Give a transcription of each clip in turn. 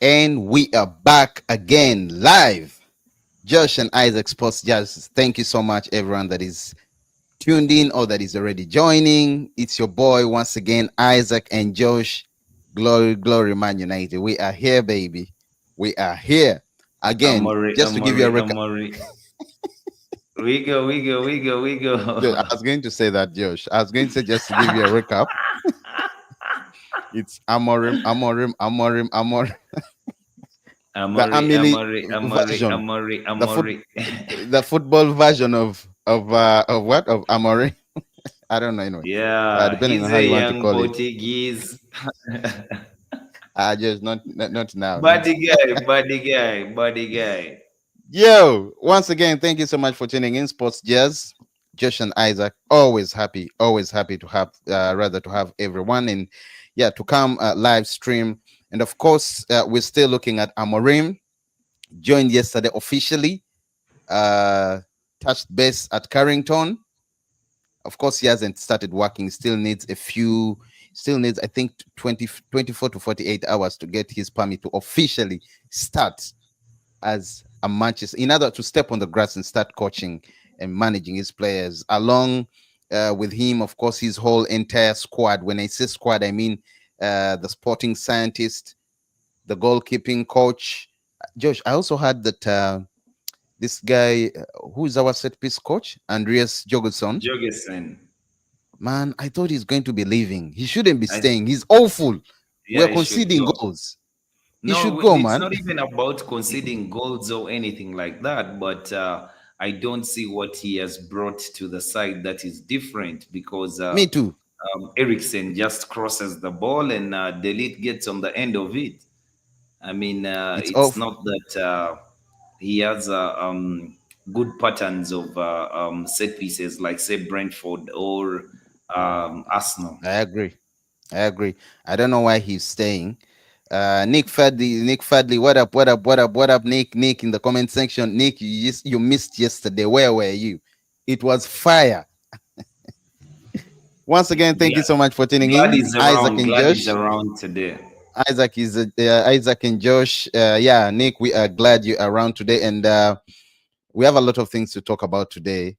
And we are back again live. Josh and Isaac Sports Jazz. Thank you so much, everyone that is tuned in or that is already joining. It's your boy once again, Isaac and Josh. Glory, glory, Man United. We are here, baby. We are here again. Just to give you a record. Amori. We go. I was going to say that, Josh. I was going to say just to give you a recap. It's Amorim. The Amelie version. The foot, Amori. the football version of what of Amorim. I don't know anyway. Yeah, Depending on he's how a you want to young call it. Portuguese. Just not now. Body guy. Yo, once again, thank you so much for tuning in, Sports Jazz. Josh and Isaac, always happy to have, rather to have everyone, and yeah, to come live stream. And of course, we're still looking at Amorim. Joined yesterday officially. Uh, Touched base at Carrington. Of course, he hasn't started working. Still needs, I think, 24 to 48 hours to get his permit to officially start as a Manchester, in order to step on the grass and start coaching and managing his players. Along with him, of course, his whole entire squad. When I say squad, I mean the sporting scientist, the goalkeeping coach. Josh, I also heard that this guy, who is our set piece coach, Andreas Jorgensen. Jorgensen. Man, I thought he's going to be leaving. He shouldn't be I, staying. He's awful. yeah, We're he should conceding go. goals. He No, should go, it's man. not even about conceding goals or anything like that, but I don't see what he has brought to the side that is different because Me too. Ericsson just crosses the ball and Delete gets on the end of it. I mean, It's it's off. not that he has good patterns of set pieces like, say, Brentford or Arsenal. I agree. I agree. I don't know why he's staying. Nick Fadley, what up, Nick in the comment section. Nick, you missed yesterday. Where were you? It was fire. Once again, thank you Glad, so much for tuning glad in, he's Isaac around. and Glad he's Josh. around today. Isaac and Josh. Yeah, Nick, we are glad you're around today, and we have a lot of things to talk about today.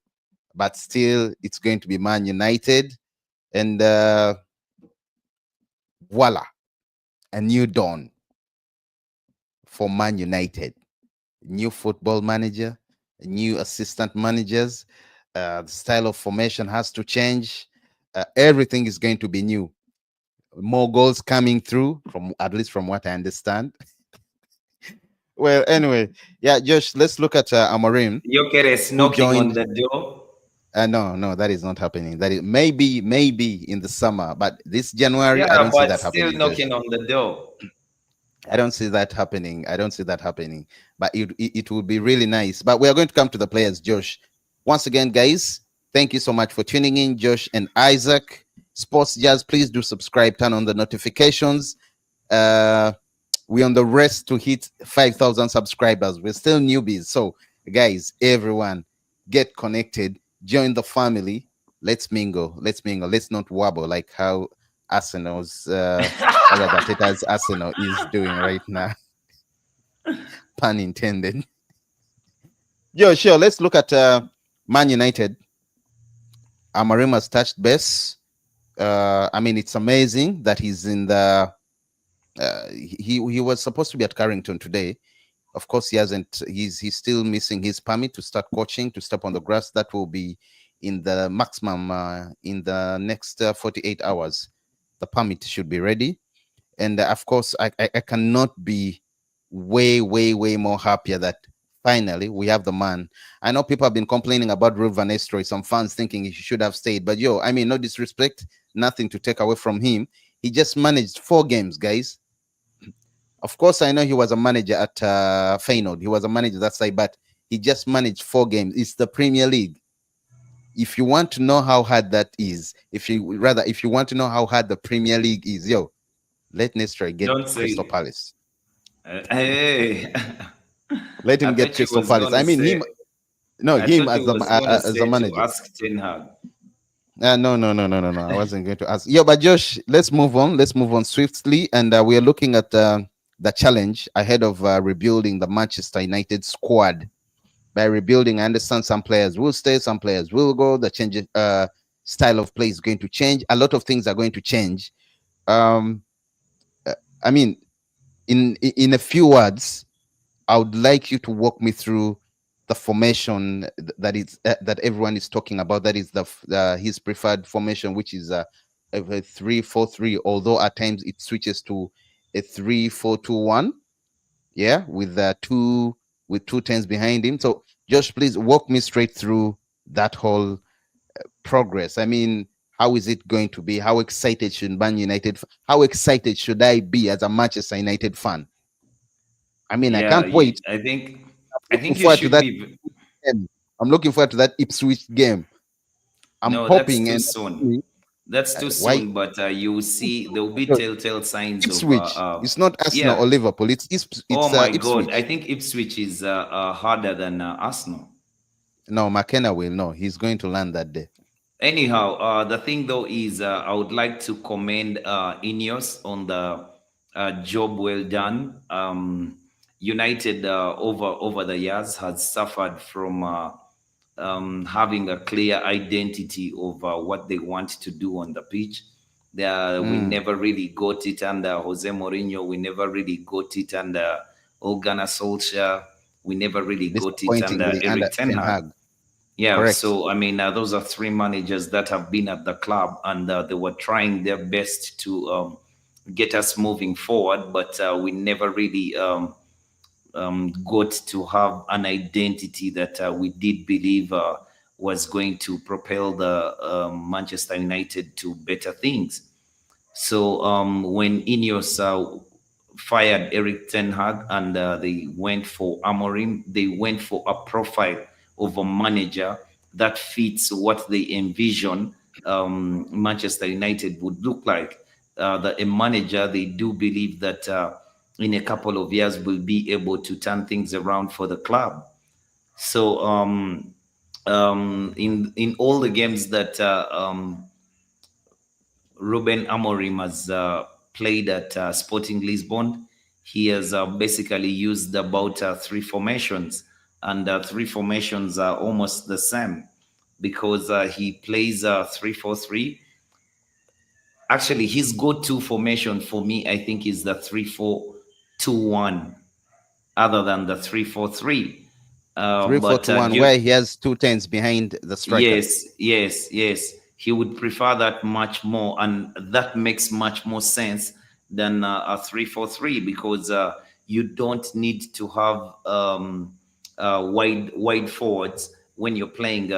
But still, it's going to be Man United, and voila, a new dawn for Man United. New football manager, new assistant managers. The style of formation has to change. Everything is going to be new. More goals coming through, from at least from what I understand. Well, anyway, yeah, Josh, let's look at Amorim, Jokeres who knocking on joined. the door. No, that is not happening. That is maybe in the summer, but this January, I Yeah, don't see but that still happening, Josh. knocking on the door. I don't see that happening. I don't see that happening. But it would be really nice. But we are going to come to the players, Josh. Once again, guys, thank you so much for tuning in, Josh and Isaac. Sports Jazz, please do subscribe, turn on the notifications. We're on the race to hit 5,000 subscribers. We're still newbies. So, guys, everyone, get connected, join the family. Let's mingle. Let's mingle. Let's not wobble like how Arsenal's rather Teta's Arsenal is doing right now. Pun intended. Yo, sure. Let's look at Man United. Amorim has touched base. I mean, it's amazing that he's in the. He was supposed to be at Carrington today. Of course, he hasn't. He's still missing his permit to start coaching, to step on the grass. That will be in the maximum in the next 48 hours. The permit should be ready, and of course, I cannot be way more happier that finally we have the man. I know people have been complaining about Ruben Amorim, some fans thinking he should have stayed, but yo, I mean, no disrespect, nothing to take away from him. He just managed 4 games, guys. Of course, I know he was a manager at Feyenoord. He was a manager that side, but he just managed 4 games. It's the Premier League. If you want to know how hard that is, if you want to know how hard the Premier League is, yo, let Nestor get Don't say Crystal it. Palace. Hey. Let I him get thought you Crystal was Palace. gonna I mean, say. him. No, I him thought as you was gonna a say to manager. ask Ten Hag. No. I wasn't going to ask. Yeah, but Josh, let's move on. Let's move on swiftly, and we are looking at the challenge ahead of rebuilding the Manchester United squad. By rebuilding, I understand some players will stay, some players will go. The change style of play is going to change. A lot of things are going to change. Um, uh, I mean, in a few words, I would like you to walk me through the formation that is that everyone is talking about. That is his preferred formation, which is a 3-4-3. Although at times it switches to a 3-4-2-1. Yeah, with two tens behind him. So, Josh, please walk me straight through that whole progress. I mean, how is it going to be? How excited should Man United? How excited should I be as a Manchester United fan? I mean, I Yeah, can't wait. I think Looking you forward to should that be. game. I'm looking forward to that Ipswich game. I'm No, that's hoping too and soon. That's too why soon, but you will see there will be telltale signs of Ipswich? It's not Arsenal yeah. or Liverpool. Oh It's my God, I Ipswich. think Ipswich is harder than Arsenal. No, McKenna will know. He's going to land that day. Anyhow, the thing though is, I would like to commend Ineos on the job well done. United over the years has suffered from having a clear identity of what they want to do on the pitch. We Mm, never really got it under Jose Mourinho. We never really got it under Ole Gunnar Solskjaer. We never really got it under disappointingly under Eric Ten Ten Hag. Hag. Yeah, Correct. so I mean, those are three managers that have been at the club, and they were trying their best to get us moving forward, but we never really got to have an identity that we did believe was going to propel the Manchester United to better things. So when Ineos fired Eric Ten Hag and they went for Amorim, they went for a profile of a manager that fits what they envision Manchester United would look like. A manager they do believe that in a couple of years will be able to turn things around for the club. So in all the games that Ruben Amorim has played at Sporting Lisbon. He has basically used about three formations, and three formations are almost the same because he plays 3-4-3. Actually, his go-to formation for me, I think, is the 3-4-2-1, other than the 3-4-3. Three, four, But two, one. Where he has two tens behind the striker. Yes, yes, yes. He would prefer that much more, and that makes much more sense than a 3-4-3 because you don't need to have wide forwards when you're playing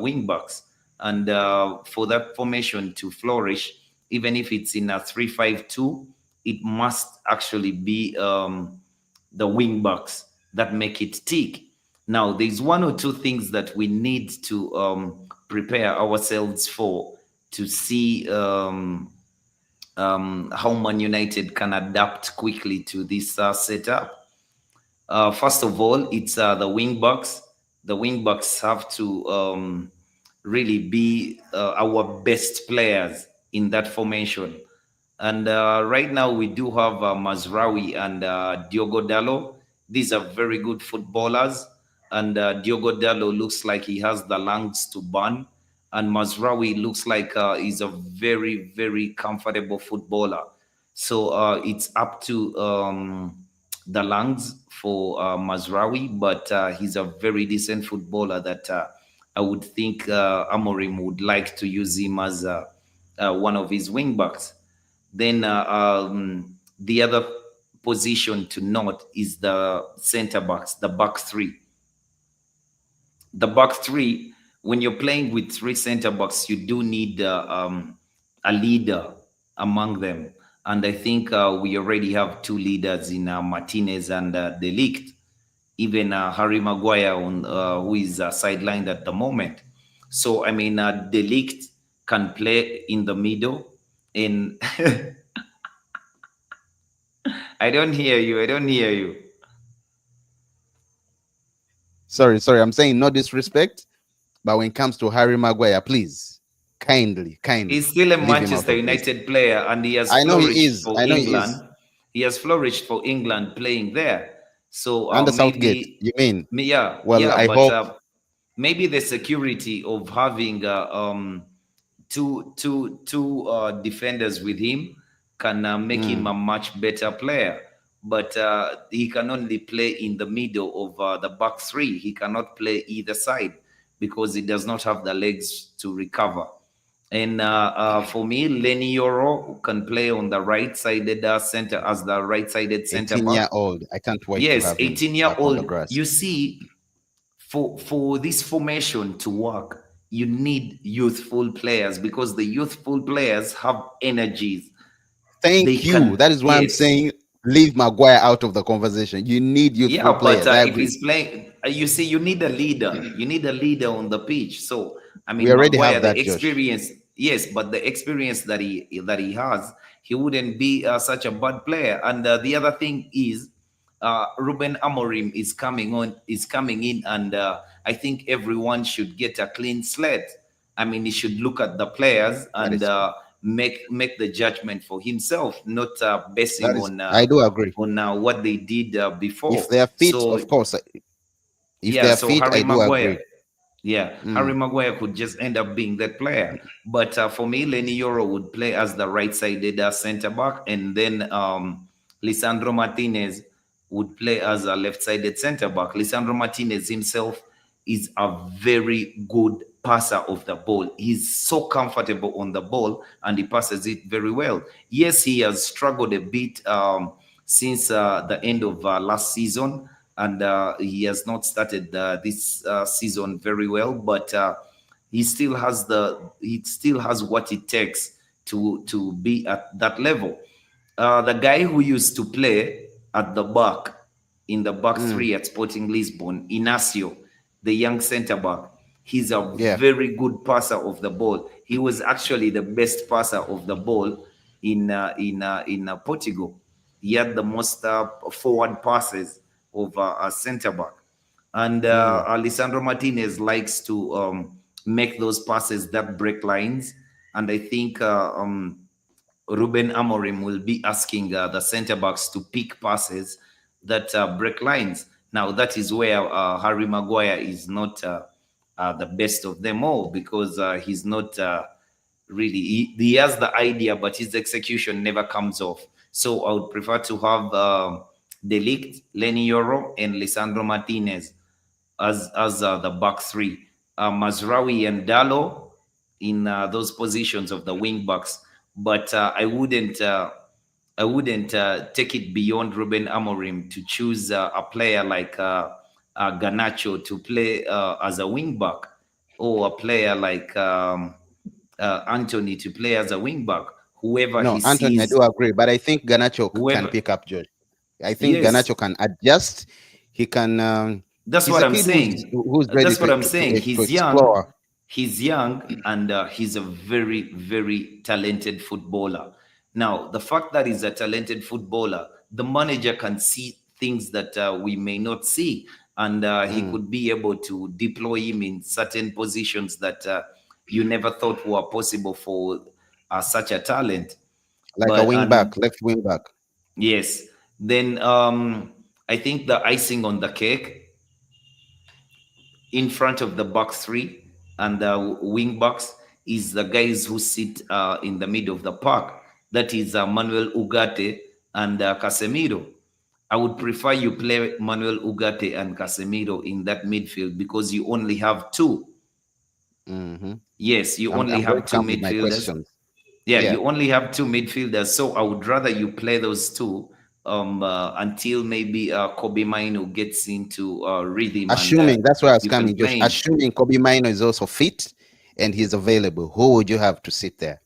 wing backs. And for that formation to flourish, even if it's in a 3-5-2, it must actually be the wing backs that make it tick. Now, there's one or two things that we need to prepare ourselves for to see how Man United can adapt quickly to this setup. First of all, it's the wing backs. The wing backs have to really be our best players in that formation. And right now, we do have Mazraoui and Diogo Dallo. These are very good footballers. And Diogo Dallo looks like he has the lungs to burn. And Mazraoui looks like he's a very, very comfortable footballer. So it's up to the lungs for Mazraoui, but he's a very decent footballer that I would think Amorim would like to use him as one of his wing backs. Then the other position to note is the center backs, the back three. The back three, when you're playing with three center backs, you do need a leader among them. And I think we already have two leaders in Martinez and De Ligt, even Harry Maguire, who is sidelined at the moment. So, I mean, De Ligt can play in the middle. In I don't hear you. I don't hear you. Sorry. I'm saying no disrespect, but when it comes to Harry Maguire, please, kindly, He's kindly still a leave him out Manchester of this. United player and he has I know he flourished is. for I know he England. is. He has flourished for England playing there. So Under Southgate, maybe, you mean? yeah, Well, yeah, I but hope. maybe the security of having two defenders with him can make him a Mm, much better player. But he can only play in the middle of the back three. He cannot play either side because he does not have the legs to recover. And for me, Lenny Yoro can play on the right-sided center as the right-sided center back. 18-year-old. I can't wait to Yes, have him 18 year back on the old. grass. You see, for this formation to work, you need youthful players because the youthful players have energies. They Thank you. can, That is why I'm yes. saying leave Maguire out of the conversation. You need Yeah, youthful but players. I if agree. he's playing, you see, you need a leader. You need a leader on the pitch. So, I We mean, already Maguire, have the that, Josh. experience, yes, but the experience that he has, he wouldn't be such a bad player. And the other thing is, Ruben Amorim is coming in, and I think everyone should get a clean slate. I mean, he should look at the players That and is true. make the judgment for himself, not basing That is, I do agree. on what they did before. If they are fit, So of course. If they yeah, are so fit, Harry I do Maguire, agree. yeah, Harry Mm, Maguire could just end up being that player. But for me, Lenny Yoro would play as the right-sided centre back, and then Lisandro Martinez would play as a left-sided centre back. Lisandro Martinez himself is a very good passer of the ball. He's so comfortable on the ball, and he passes it very well. Yes, he has struggled a bit since the end of last season, and he has not started this season very well, but he still has what it takes to be at that level. The guy who used to play at the back in the back mm, three at Sporting Lisbon, Inacio, the young centre back, he's a yeah. very good passer of the ball. He was actually the best passer of the ball in Portugal. He had the most forward passes of a centre back. And Mm, Alessandro Martinez likes to make those passes that break lines. And I think Ruben Amorim will be asking the centre backs to pick passes that break lines. Now, that is where Harry Maguire is not the best of them all because he's not really, he has the idea, but his execution never comes off. So I would prefer to have Delict, Lenny Yoro, and Lisandro Martinez as the back three. Mazraoui and Dallo in those positions of the wing backs, but I wouldn't take it beyond Ruben Amorim to choose a player like Garnacho to play as a wing back, or a player like Anthony to play as a wing back. Whoever no, he Anthony, I sees, do agree, but I think Ganacho can whoever, pick up Josh. I think yes, Ganacho can adjust. He can. that's He's what a I'm kid saying. who's ready That's what I'm to saying. to He's young. explore. He's young, and he's a very, very talented footballer. Now, the fact that he's a talented footballer, the manager can see things that we may not see, and he Mm, could be able to deploy him in certain positions that you never thought were possible for such a talent. like a But wing and back, left wing back. yes, then I think the icing on the cake in front of the box three and the wing box is the guys who sit in the middle of the park. That is Manuel Ugarte and Casemiro. I would prefer you play Manuel Ugarte and Casemiro in that midfield because you only have two. Hmm. Yes, you only I'm going have to two come with my midfielders. questions. Yeah, Yeah. you only have two midfielders. So I would rather you play those two until maybe Kobe Mino gets into rhythm and Assuming that's where I was you can coming, Josh. play him. Assuming Kobe Mino is also fit and he's available, who would you have to sit there?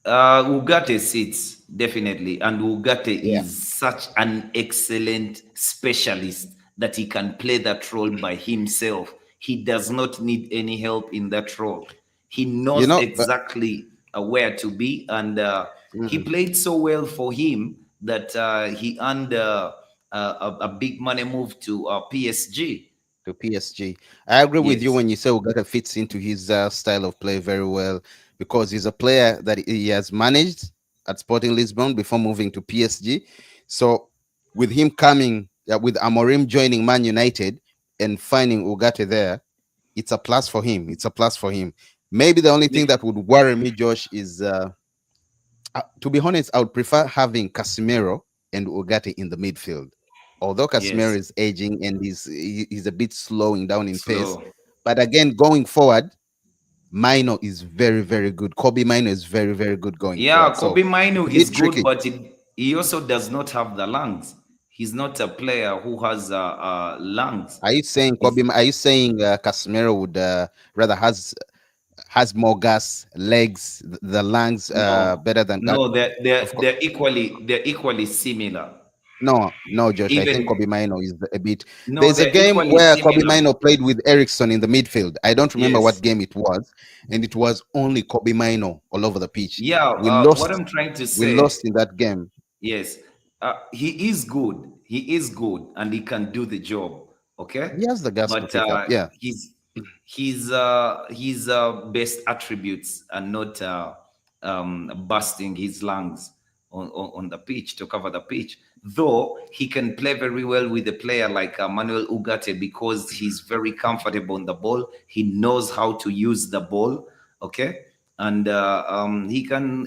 Ugarte sits definitely, and Ugarte Yeah. is such an excellent specialist that he can play that role by himself. He does not need any help in that role. He You knows know, exactly where to be, and he mm, played so well for him that he earned a big money move to PSG. to PSG. I agree with you Yes. when you say Ugarte fits into his style of play very well because he's a player that he has managed. at Sporting Lisbon before moving to PSG. So with him coming, with Amorim joining Man United and finding Ugarte there, it's a plus for him. It's a plus for him. Maybe the only thing that would worry me, Josh, is to be honest, I would prefer having Casemiro and Ugarte in the midfield. Although Casemiro Yes, is aging and he's a bit slowing down in pace, slow. but again, going forward, Mino is very, very good. Kobe Mino is very, very good going Yeah, forward. So Kobe Mainu it's a is bit good, tricky. but he also does not have the lungs. He's not a player who has lungs. Are you saying He's Are you saying Casemiro would rather has more gas, legs, the lungs no, better than no, of course? they're equally similar. No, no, Josh. I think Kobe Even Mino is a bit. no, There's a they're game equally where Kobe similar. Mino played with Ericsson in the midfield. I don't remember what Yes. game it was, and it was only Kobe Mino all over the pitch. Yeah, We what lost. I'm trying to We say, lost in that game. yes, he is good. He is good, and he can do the job. Okay, He has the gas to but pick up. Yeah. his best attributes are not busting his lungs on the pitch to cover the pitch. Though he can play very well with a player like Manuel Ugarte because he's very comfortable on the ball. He knows how to use the ball. Okay, and he can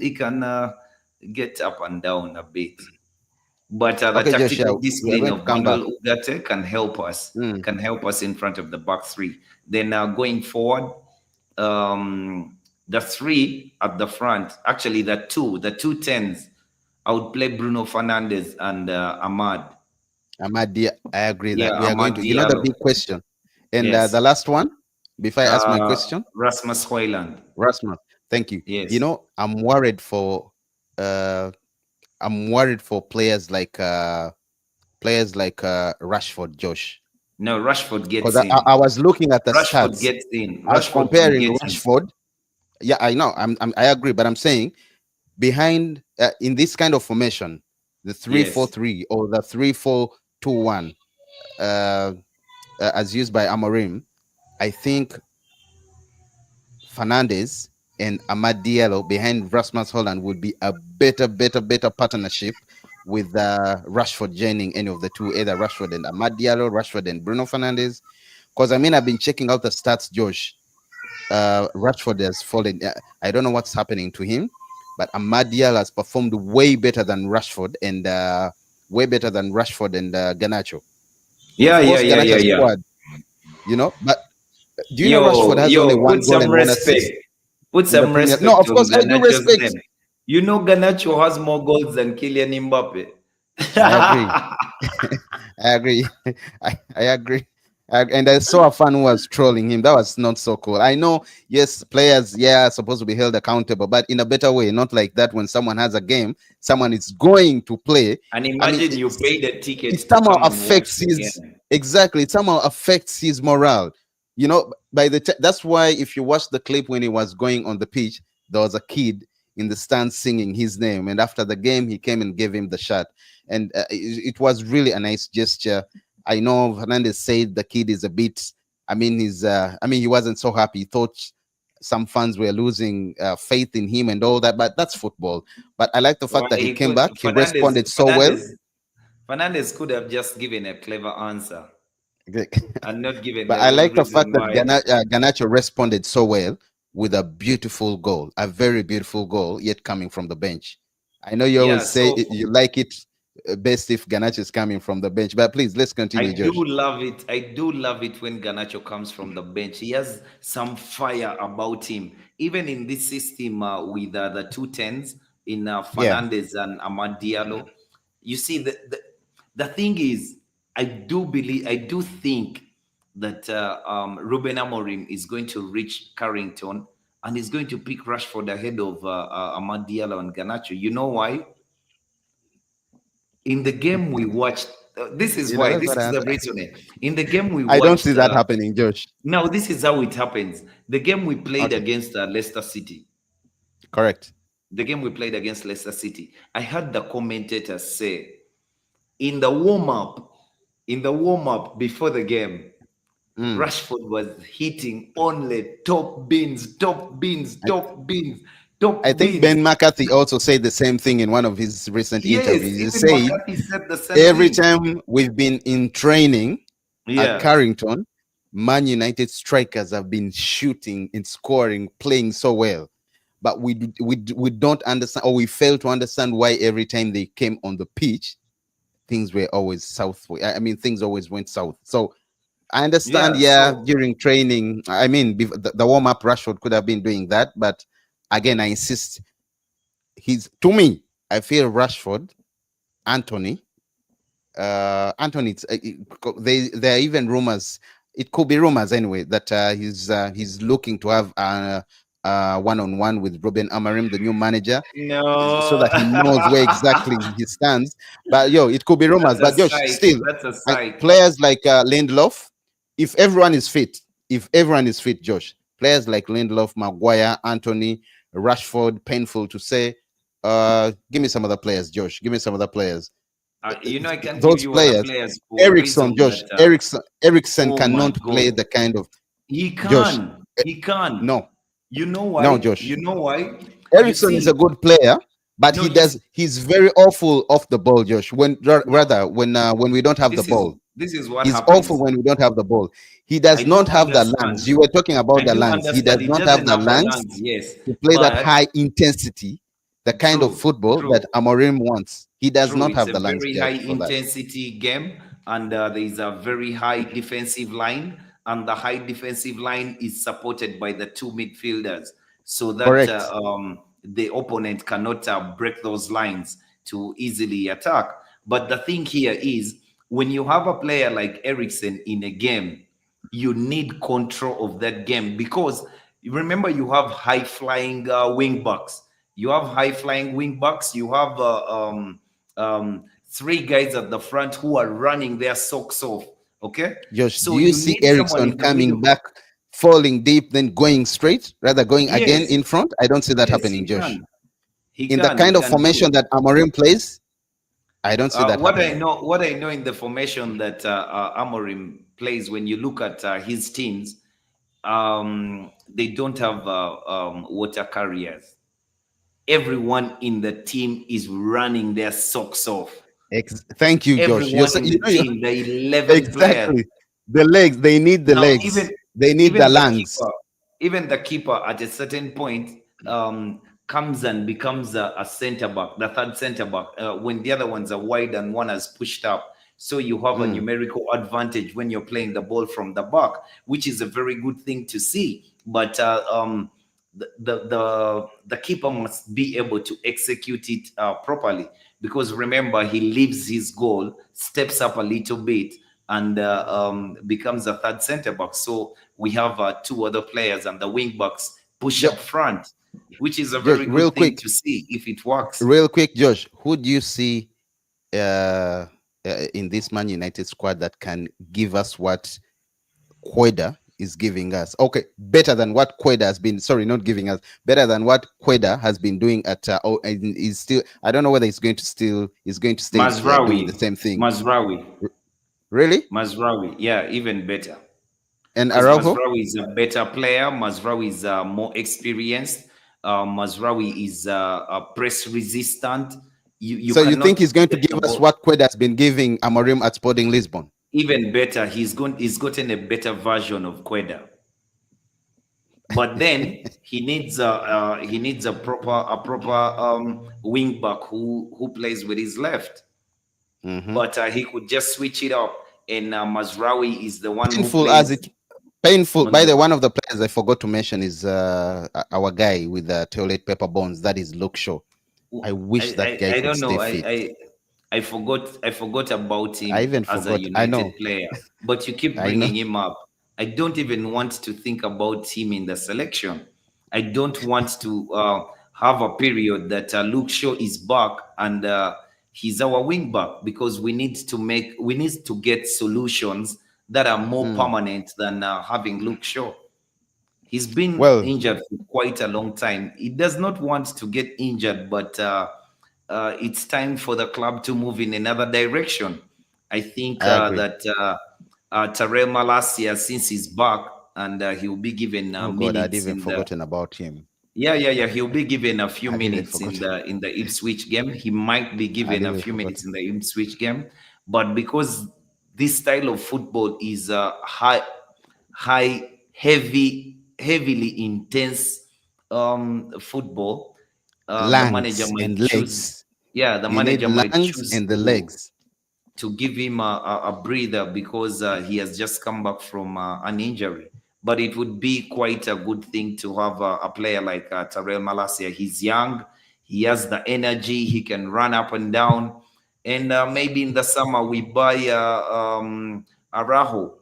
get up and down a bit. But the Okay, Josh. Yeah, tactical we are discipline going to of come back. Manuel Ugarte Mm. can help us in front of the back three. Then going forward, the three at the front, actually the two tens, I would play Bruno Fernandes and Ahmad. I agree Yeah, that we are going Ahmad to. You know the Diallo. big question, and Yes. the last one before I ask my question, Rasmus Hoyland. Rasmus. Thank you. You Yes. know, uh I'm worried for players like Rashford, Josh. No, Rashford Because gets in. I was looking at the Rashford stats. gets in. I was Rashford can comparing get in. Rashford. Yeah, I know. I agree, but I'm saying behind in this kind of formation, the 3 4 Yes. 3 or the 3 4 2 1, uh, as used by Amorim, I think Fernandez and Amad Diallo behind Rasmus Holland would be a better partnership with Rashford joining any of the two, either Rashford and Amad Diallo, Rashford and Bruno Fernandez. Because I mean, I've been checking out the stats, Josh. Rashford has fallen. I don't know what's happening to him, but Amad Diallo has performed way better than Rashford and Ganacho. Yeah, Of yeah, course, yeah, yeah, Ganacho yeah. scored, but do you know Rashford Yo, has only yo, one put goal some and one respect. assist Put in the some Premier? No, respect of on course I do Ganacho's respect. name. You know Ganacho has more goals than Kylian Mbappe. I agree. I agree. I agree. And I saw a fan who was trolling him. That was not so cool. I know, yes, players, yeah, are supposed to be held accountable, but in a better way, not like that when someone has a game, someone is going to play. And I mean, imagine you paid a ticket it to somehow come and watch affects the his game. exactly. It somehow affects his morale. That's why if you watch the clip when he was going on the pitch, there was a kid in the stand singing his name, and after the game, he came and gave him the shot, and it was really a nice gesture. I know Hernandez said the kid is a bit. I mean, he wasn't so happy. He thought some fans were losing faith in him and all that, but that's football. But I like the Well, fact that he he came could back. He responded so well. Fernandez could have just given a clever answer and not given But the I like the reason fact that why. Ganacho responded so well with a beautiful goal, a very beautiful goal, yet coming from the bench. I know you Yeah, always say so you like it best if Ganacho is coming from the bench, but please let's continue, I do Josh. love it. I do love it when Ganacho comes from the bench. He has some fire about him. Even in this system with the two tens in Yeah, Fernandez and Amad Diallo, you see the thing is, I do think that Ruben Amorim is going to reach Carrington and is going to pick Rashford ahead of Amad Diallo and Ganacho. You know why? In the game we watched, this is why, that's this what is I the answer. reasoning. In the game we I don't see watched, that happening, Josh. now this is how it happens. The game we played Okay, against Leicester City, correct. the game we played against Leicester City, I heard the commentators say in the warm up, before the game, Mm. Rashford was hitting only top bins, top bins, I, top bins. I top think bids. Ben McCarthy also said the same thing in one of his recent Yes, interviews. He even said McCarthy said the same every thing. time we've been in training at Yeah. Carrington, Man United strikers have been shooting and scoring, playing so well. But we don't understand, or we fail to understand why every time they came on the pitch, things were always south. I mean, things always went south. So I understand, Yeah. yeah, So during training, I mean, the warm up, Rashford could have been doing that. But again, I insist, to me, I feel Rashford, Anthony, Anthony, there are even rumors. It could be rumors anyway that he's looking to have one-on-one with Ruben Amorim, the new manager, so no. that he knows where exactly he stands. But yo, it could be rumors. That's a But Josh, psych. still, That's a psych. players like Lindelof, if everyone is fit, Josh, players like Lindelof, Maguire, Anthony, Rashford, painful to say. Give me some other players, Josh. Give me some other players. I can give Those you other players, players for a Ericsson, reason Josh, that. Ericsson Oh my cannot play God, the kind of he Josh. can. He can. No, You know no, why? Josh. You know why? You Ericsson is a see, good player, but no, you see, he's very awful off the ball, Josh. no. When we don't have the This is ball, this is what he's awful happens. when we don't have the ball. He I does not do have the understand. lungs. You were talking I about the do lungs. He does understand. He not have doesn't the have the lungs lungs, yes, to play that but high intensity, the kind of true, football true. that Amorim wants. He does True, not it's have a the lungs, very Josh, high for that. intensity game, and there is a very high defensive line, and the high defensive line is supported by the two midfielders, so that Correct. the opponent cannot break those lines to easily attack. But the thing here is, when you have a player like Ericsson in a game, you need control of that game, because remember, you have high flying wing backs. You have high flying wing backs. You have three guys at the front who are running their socks off. Okay, Josh, do so you you see need someone Ericsson in the coming middle. back, falling deep, then going straight, rather going again Yes, in front? I don't see that yes, happening, Josh. he In the can, he kind of can do formation it. that Amorim plays, I don't see that happening. What I know in the formation that Amorim plays, when you look at his teams, they don't have water carriers. Everyone in the team is running their socks off. Thank you, Josh. Everyone in the You team, the 11 players. exactly the legs. They need the Now, legs. They need the even the lungs. keeper, even the keeper at a certain point comes and becomes a center back, the third center back, when the other ones are wide and one has pushed up. So you have a Mm. numerical advantage when you're playing the ball from the back, which is a very good thing to see. But the keeper must be able to execute it properly, because remember, he leaves his goal, steps up a little bit, and becomes a third center back. So we have two other players, and the wing backs push Jo- up front, which is a Josh, very good thing to see if it works. real quick, Josh, who do you see uh, in this Man United squad that can give us what Queda is giving us? Okay, better than what Queda has been. Sorry, not giving us. Better than what Queda has been doing at. And is still. I don't know whether he's going to still. Is going to stay Mazraoui, doing the same thing. Mazraoui, Really? Mazraoui, yeah, even better, And because Araujo? Mazraoui is a better player. Mazraoui is more experienced. Mazraoui is press resistant. You So you think cannot he's going to get the give us ball. what Queda has been giving Amorim at Sporting Lisbon? Even better, he's gotten a better version of Queda. But then he needs a proper wing back who plays with his left. Mhm. But he could just switch it up, and Mazraoui is the one who Painful as plays it painful. on By the. the one of the players I forgot to mention is our guy with the Teolate Pepper Bones. That is Luke Shaw. I wish that guy I could don't stay know. fit. I forgot about I him even as a forgot. I know. United player, but you keep I know. bringing him up. I don't even want to think about him in the selection. I don't want to have a period that Luke Shaw is back and he's our wing back, because we need to get solutions that are more Mm. permanent than having Luke Shaw. He's been Well, injured for quite a long time. He does not want to get injured, but it's time for the club to move in another direction. I think I agree. that Terrell Malacia, since he's back, and he will be given Oh God, I'd minutes even in the. forgotten about him. Yeah. He'll be given a few I didn't minutes forgot. in the Ipswich game. He might be I given a didn't few forgot. minutes in the Ipswich game, but because this style of football is heavily intense football, the manager Lungs might and choose. legs. Yeah, the You need manager might lungs choose and the legs. to give him a breather because he has just come back from an injury. But it would be quite a good thing to have a player like Terrell Malacia. He's young, he has the energy, he can run up and down. And maybe in the summer we buy Araho.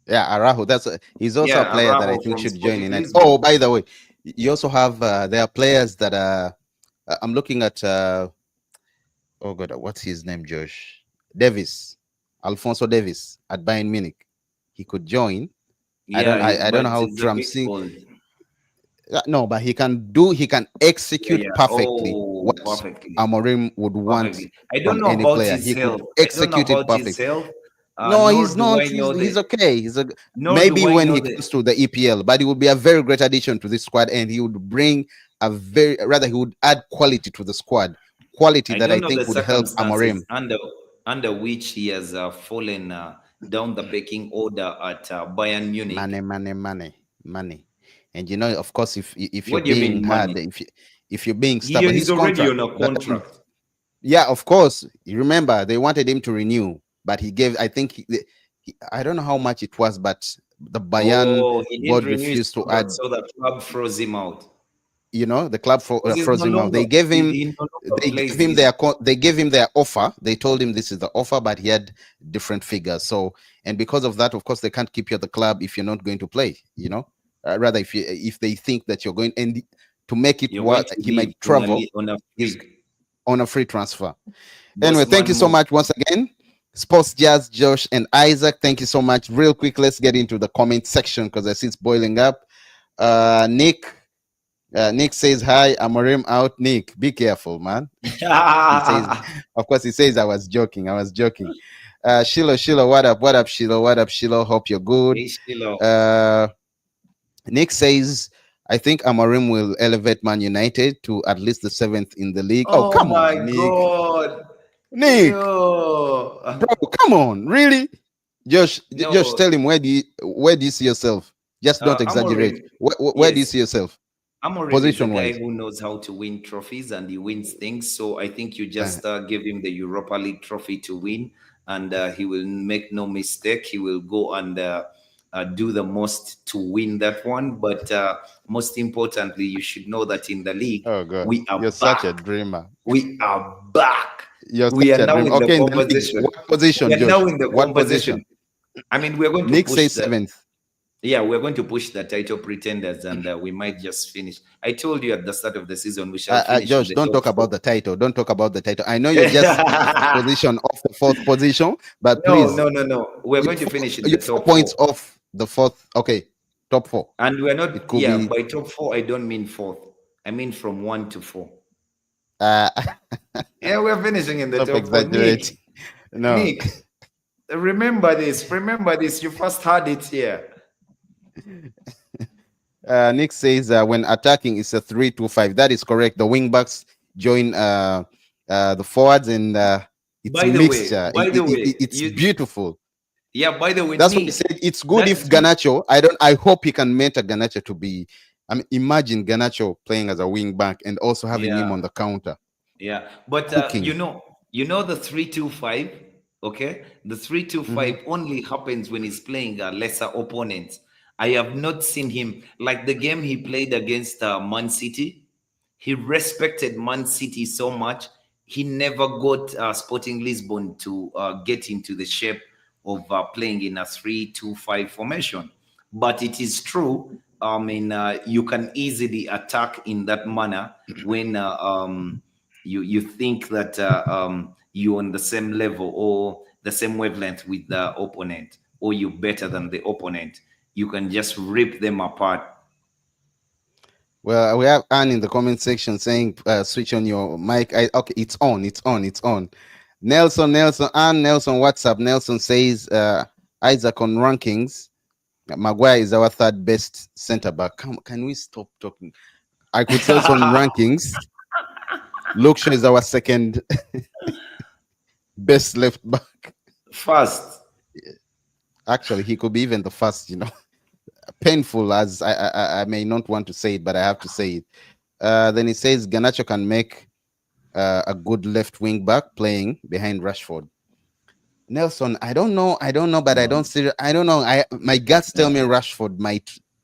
Yeah, Arahu. He's also a Yeah, player that I Araho think from should join Sporting in. And Lisbon. oh, by the way, you also have there are players that are. I'm looking at. Oh God, what's his name? Josh Davis, Alfonso Davis at Bayern Munich. He could join. Yeah, I don't know but how it's a Trump bit see. old. No, but he can execute Yeah. perfectly Oh, what perfectly. Amorim would want Perfectly. I don't from know any about player. his He could health. I don't know execute it about his perfect. health. No, Nor he's do not. I know He's the. okay. Nor Maybe do I when know he the. comes to the EPL, but he would be a very great addition to this squad, and he would bring a very rather he would add quality to the squad, quality I that don't I know the think would help circumstances Amorim. under which he has fallen down the pecking order at Bayern Munich. Money, and of course, if you're What do you being mean hard, money? if you're being He stubborn, is his already contract. on a contract. Yeah, of course. You remember they wanted him to renew, but he gave. I think I don't know how much it was, but the Bayern Oh, he didn't board renew his refused to contract, add. so the club froze him out. The club Because he's no froze him out. longer he no longer plays. He's They gave him their offer. They told him this is the offer, but he had different figures. So, and because of that, of course, they can't keep you at the club if you're not going to play. Rather if they think that you're going, and to make it you're going work, to he leave might travel. on a He's free on a free transfer. Anyway, thank Bossman you so move. much once again. Sports Jazz, Josh, and Isaac. Thank you so much. Real quick, let's get into the comment section because I see it's boiling up. Nick says hi. Amorim out. Nick, be careful, man. He says, of course, he says I was joking. I was joking. Shiloh, what up? What up, Shiloh? What up, Shiloh? Hope you're good. Hey, Shilo. Uh, Nick says, I think Amorim will elevate Man United to at least the seventh in the league. Oh, Oh come my on, Nick. God. Nick, Yo. bro, come on, really? Josh, No, tell him where do you see yourself? Just don't exaggerate. Amorim, Where do you yes. see yourself, Amorim is a position guy wise? who knows how to win trophies and he wins things. So I think you Uh, just give him the Europa League trophy to win, and he will make no mistake. He will go and do the most to win that one. But most importantly, you should know that in the league, oh God, we are you're such a back. dreamer. We are back. You're We such are a now dreamer. in the Okay, in the league, conversation. what We position, are now Josh? in the What position? conversation. I mean, we're going to Nick push says the seventh. yeah, we're going to push the title pretenders, and we might just finish. I told you at the start of the season we shall finish in Josh, the don't top talk about four. the title. Don't talk about the title. I know you're just position off the fourth position, but No, please, no, no, no. We're going to finish in the you're four top points four, off the fourth. Okay, top four. and we're It not. could Yeah, be. by top four, I don't mean fourth. I mean from one to four. Uh, Yeah, we're finishing in the stop top four. exaggerating. No. Nick, remember this. Remember this. You first had it here. Nick says when attacking it's a 3-2-5. That is correct. The wing backs join the forwards, and it's By the way, mixture. by the way, It's beautiful. yeah. By the way, That's why I Nick, said it's good if that you Ganacho. I hope he can mentor Ganacho to be. I mean, imagine Ganacho playing as a wing back and also having him yeah. on the counter Yeah, but cooking. you know the 3-2-5. Okay, the three two Mhm. five only happens when he's playing lesser opponents. I have not seen him like the game he played against Man City. He respected Man City so much. He never got Sporting Lisbon to get into the shape of playing in a 3-2-5 formation. But it is true. I mean, you can easily attack in that manner when you think that you're on the same level or the same wavelength with the opponent, or you're better than the opponent. You can just rip them apart. Well, we have Anne in the comment section saying, "Switch on your mic." Okay, it's on. It's on. It's on. Nelson, Anne, Nelson. What's up? Nelson says, "Isaac on rankings. Maguire is our third best center back. Can we stop talking? I could say some rankings. Luke Shaw is our second best left back. Fast. Actually, he could be even the first. Painful as I may not want to say it, but I have to say it. Then he says Ganacho can make a good left wing back playing behind Rashford. Nelson, I don't know, but I don't see. I don't know. My guts tell me Rashford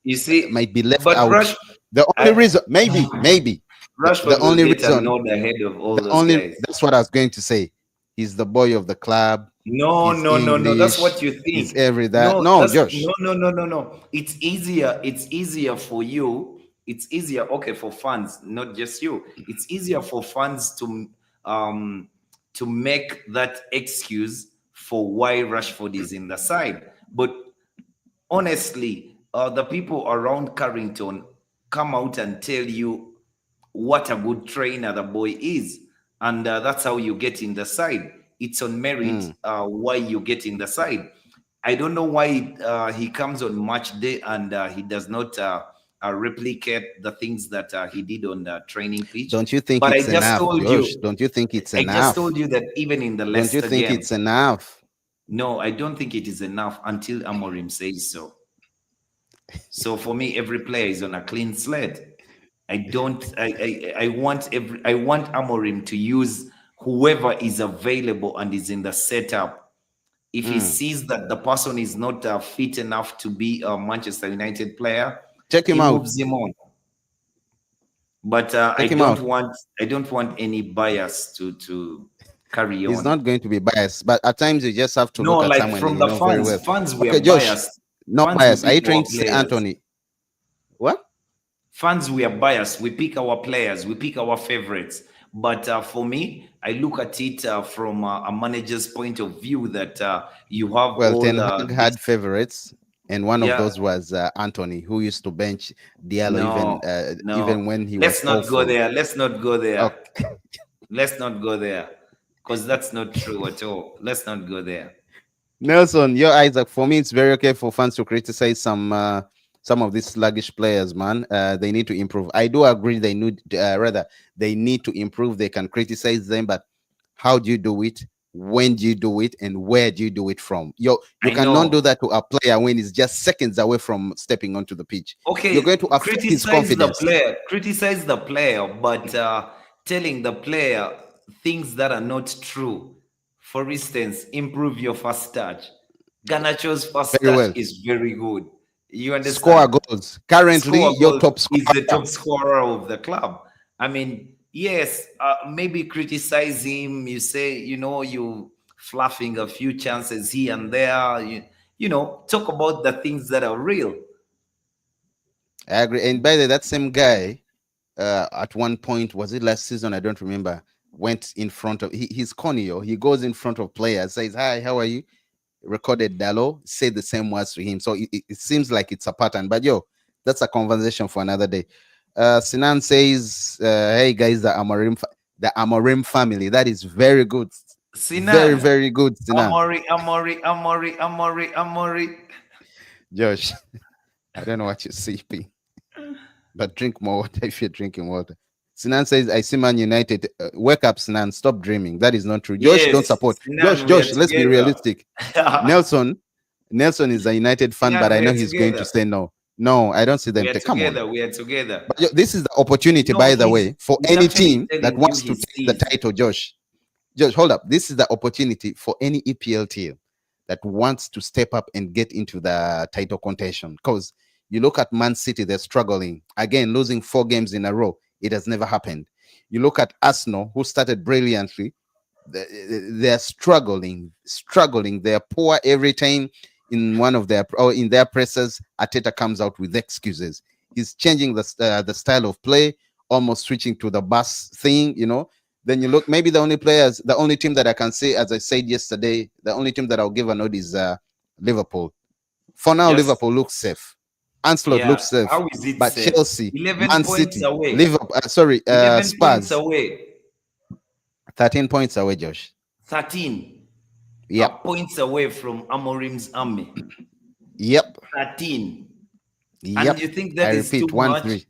You see, might be left but out. The only I, reason, maybe the Rashford will only get a reason, nod ahead of all the those only guys. that's what I was going to say. He's the boy of the club. No, He's no, no, no. That's English. what you He's think. every that. No, No, that's Josh. no, no, no, no, no. It's easier. It's easier for you. It's easier. Okay, for fans, not just you. It's easier for fans um to make that excuse for why Rashford is in the side. But honestly, the people around Carrington come out and tell you what a good trainer the boy is, and that's how you get in the side. It's on merit Mm. why you get in the side. I don't know why he comes on match day and he does not replicate the things that he did on the training pitch. Don't you think But I it's just enough, told Josh? you, Don't you think it's I just enough? told you that even in the Don't you Leicester think game, it's enough? no, I don't think it is enough until Amorim says so. So for me, every player is on a clean slate. I don't. I want Amorim to use whoever is available and is in the setup. If he Mm. sees that the person is not fit enough to be a Manchester United player, Check he him out. moves him on. But Check him out. I don't want any bias to carry He's on. not going to be biased, but at times you just have to No, look at like someone and from you the know very fans. well. Fans we Okay, are Josh, biased. no Fans we bias. Are pick you trying our to say players. Anthony? What? Fans we are biased. We pick our players, we pick our favorites. But for me, I look at it from a manager's point of view that you have Well, all Ten Hag this. had favorites, and one of Yeah, those was Anthony, who used to bench Diallo no, even no. when he was Let's not go awful. there. Let's not go there. Okay. Let's not go there. Because that's not true at all. Let's not go there. Nelson, your Isaac. For me, it's very okay for fans to criticize some of these sluggish players. Man, they need to improve. I do agree. They need rather they need to improve. They can criticize them, but how do you do it? When do you do it? And where do you do it from? You I cannot do know. that to a player when he's just seconds away from stepping onto the pitch. You're going to Okay, affect his confidence. criticize the player, but telling the player things that are not true. For instance, improve your first touch. Ganacho's first Very touch well. is very good. You Score understand? goals. Currently, Score a your goal top is the scorer. top scorer of the club. I mean, yes, maybe criticize him. You say, you fluffing a few chances here and there. Talk about the things that are real. I agree. And by the way, that same guy, at one point, was it last season? I don't remember. Went in front of he's Conio. He goes in front of players, says, "Hi, how are you?" Recorded Dalo, said the same words to him. So it seems like it's a pattern. But that's a conversation for another day. Sinan says, "Hey guys, the Amorim family. That is very good, very Sinan, very good, Sinan." Amori. Josh, I don't know what you're sipping, but drink more water if you're drinking water. Sinan says, "I see Man United. Wake up, Sinan. Stop dreaming. That is not true. Josh, don't Yes, support. Sinan, we are Josh, let's be together. realistic. Nelson, Nelson is a United fan, but Sinan, I we know are he's going to together. say no. No, I don't see them. We are Come on. together. We are together. But this is the opportunity, No, by the way, for he's any actually team that telling you wants to he take the sees. title, Josh. Josh, hold up. This is the opportunity for any EPL team that wants to step up and get into the title contention. Because you look at Man City, they're struggling. Again, losing 4 games in a row. It has never happened. You look at Arsenal, who started brilliantly. They're struggling. They're poor every time in one of their or in their presses. Ateta comes out with excuses. He's changing the style of play, almost switching to the bus thing. Then you look, maybe the only team that I can say, as I said yesterday, the only team that I'll give a nod is Liverpool. For now, Just, Liverpool looks safe. Ancelotti yeah. looks safe, How is it but safe? Chelsea, 11 Man points City, away. Liverpool, 11 points Spurs, away. 13 points away, Josh. 13 Yeah. points away from Amorim's army. Yep. 13. And Yep. you think I that is too repeat, one much? three.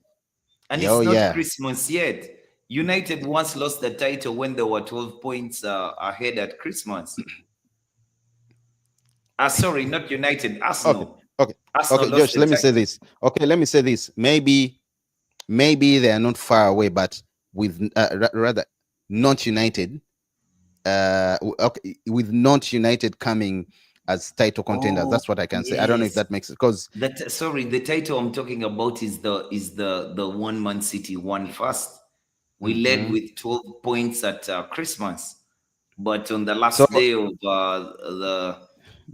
And Yeah, oh it's not yeah. Christmas yet. United once lost the title when they were 12 points ahead at Christmas. Sorry, not United, Okay. Arsenal. Okay. Arsenal Okay, lost Josh, the let me say title. this. Okay, let me say this. Maybe they are not far away, but with rather not United. Okay, with not United coming as title contenders. Oh, That's what I can say. I don't know if yes. that makes it because That sorry, the title I'm talking about is the one Man City won first. We led Mhm. with 12 points at Christmas, but on the So last day of the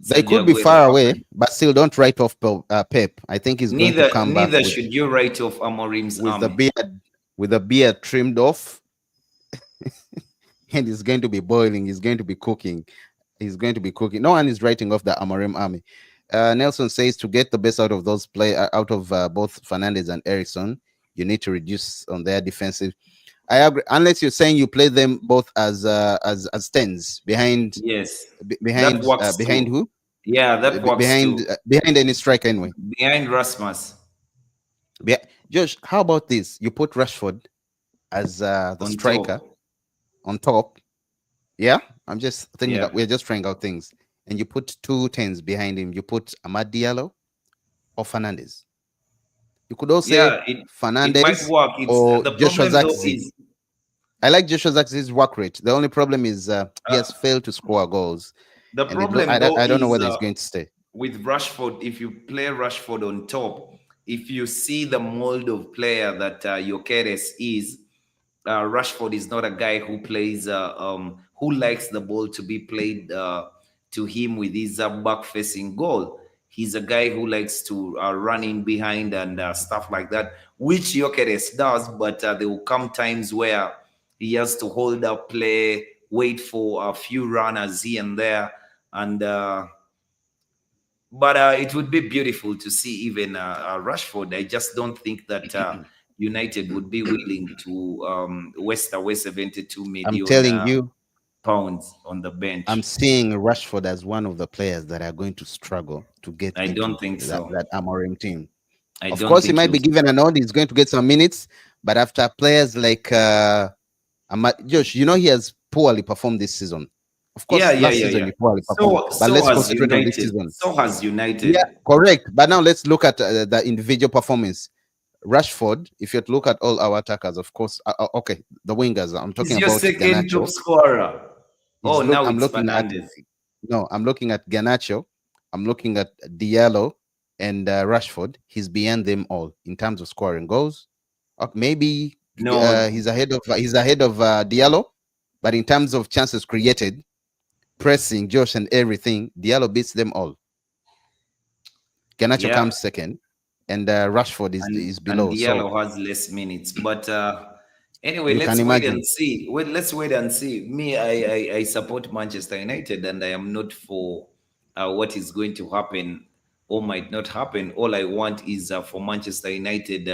they could be Santiago far away, happened. but still don't write off Pep. I think he's going to come back Neither should you write off Amorim's with the army. beard with the beard trimmed off, and he's going to be boiling. He's going to be cooking. He's going to be cooking. No one is writing off the Amorim army. Nelson says to get the best out of out of both Fernandez and Ericsson, you need to reduce on their defensive. I agree, unless you're saying you play them both as tens behind Yes, that works behind too. who Yeah, that works too. behind any striker anyway. Behind Rasmus Be- Josh, how about this? You put Rashford as the on striker top. on top. Yeah, I'm just thinking. Yeah. We're just trying out things, and you put two tens behind him. You put Amad Diallo or Fernandez. You could also say Yeah, it might Fernandez work. It's or the Joshua problem though Zakzi. is I like Joshua Zakzi's work rate. The only problem is he uh, has failed to score goals, the and problem though I don't know is whether he's going to stay. with Rashford. If you play Rashford on top, if you see the mold of player that Gyökeres is, Rashford is not a guy who plays who likes the ball to be played to him with his back facing goal. He's a guy who likes to run in behind and stuff like that, which Gyökeres does. But there will come times where he has to hold up play, wait for a few runners here and there, and but it would be beautiful to see even Rashford. I just don't think that United would be willing to waste away 72 I'm million telling you, pounds on the I'm bench. seeing Rashford as one of the players that are going to struggle to get I don't into think so. that Amorim team. I Of don't course, he think might he'll. be given a nod. He's going to get some minutes, but after players like Josh, you know he has poorly performed this season. Of Yeah, course, yeah, last yeah, season yeah. he poorly performed, but So let's has concentrate on this United. season. So has Yeah, United. correct. But now let's look at the individual performance. Rashford, if you look at all our attackers, of course, okay, the wingers. I'm talking He's your about second top Ganacho. scorer. Oh, now I'm it's looking at Fernandez. no, I'm looking at Ganacho. I'm looking at Diallo and Rashford. He's beyond them all in terms of scoring goals. Maybe No, he's ahead of Diallo, but in terms of chances created, pressing, Josh, and everything, Diallo beats them all. Ganacho yeah, comes second, and Rashford is and below. So Diallo has less minutes. But anyway, you let's can wait and imagine. see. Wait, let's wait and see. Me, I support Manchester United, and I am not for what is going to happen or might not happen. All I want is for Manchester United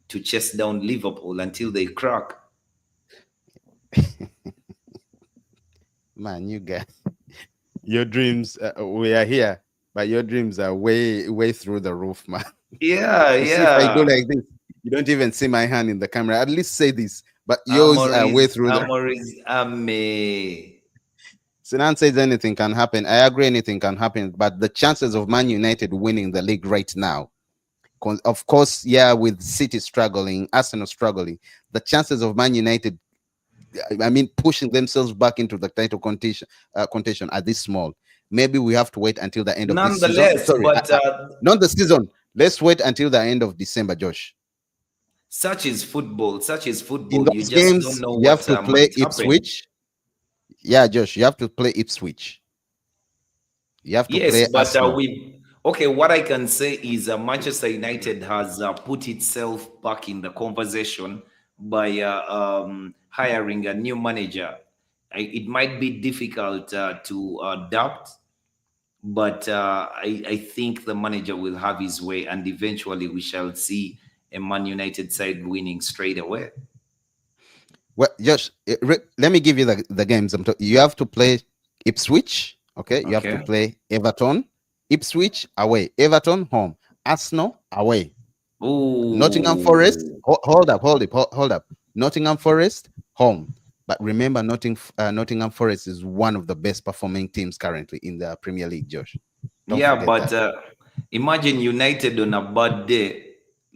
to chase down Liverpool until they crack. Man, you guys, your dreams. We are here, but your dreams are way through the roof, man. Yeah, You see, if I do yeah. like this, you don't even see my hand in the camera. At least say this, but yours are way through the. Amoris Ame. Sinan says anything can happen. I agree, anything can happen, but the chances of Man United winning the league right now, of course, yeah, with City struggling, Arsenal struggling, the chances of Man United, I mean, pushing themselves back into the title contention are this small. Maybe we have to wait until the end of this season. Nonetheless, Sorry, but not the season. Let's wait until the end of December, Josh. such is football. Such is In football. You those just don't games, know you have what to play might happen. Ipswich. Yeah, Josh, you have to play Ipswich. You have to Yes, play but Arsenal. we okay. What I can say is Manchester United has put itself back in the conversation by hiring a new manager. It might be difficult to adapt, but I think the manager will have his way, and eventually we shall see a Man United side winning straight away. Well, Josh, let me give you the games. You have to play Ipswich. Okay, you have to Okay. play Everton. Ipswich away, Everton home, Arsenal away, Nottingham Forest. Oh, Hold up. Nottingham Forest home. But remember, Nottingham Forest is one of the best performing teams currently in the Premier League. Josh, don't yeah, forget but that. imagine United on a bad day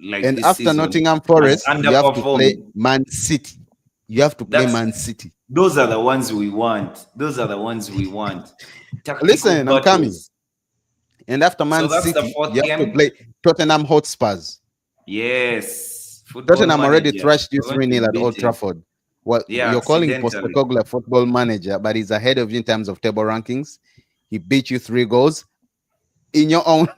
like And this after season Nottingham has Forest, you have to play underperformed. Man City. You have to play That's Man City. those are the ones we want. Those are the ones we want. Tactical Listen, I'm coming. battles. And after So Man that's the City, you fourth have to game. play Tottenham Hotspurs. Yes, football Tottenham already manager. thrashed you We're going 3 to nil at beat Old him. Trafford. Well, Yeah, you're calling accidentally. Postecoglou a football manager, but he's ahead of you in terms of table rankings. He beat you 3 goals in your own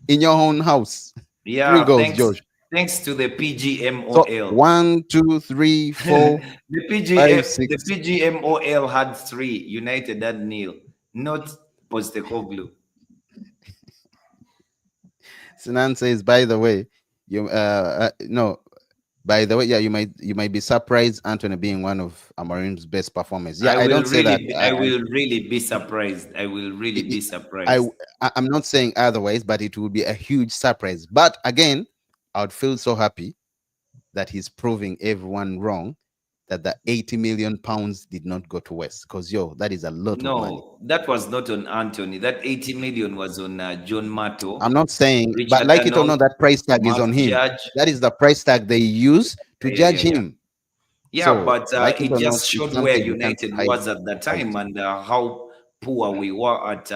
in your own house. Three Yeah, goals, thanks Josh. thanks to the So PGMOL. 1, 2, 3, 4, The 5, the 6. PGMOL had three. United had nil, not Postecoglou. Sinan says, by the way, you no, by the way, yeah, you might be surprised Anthony being one of Amorim's best performers. Yeah, I don't say that. I will really be surprised. I will really I, be I surprised. I'm not saying otherwise, but it would be a huge surprise. But again, I would feel so happy that he's proving everyone wrong that the 80 million pounds did not go to West. Because that is a lot of money. No, that was not on Anthony. That 80 million was on John I'm Mato, not saying, but Richard like it or Arnold, not, that price tag is Mark on him. Judge. That is the price tag they use to Yeah, yeah, judge yeah. him. Yeah, So, but like it it or not, just it's showed where something you can't United hide. was at that hide time it. and how poor we were at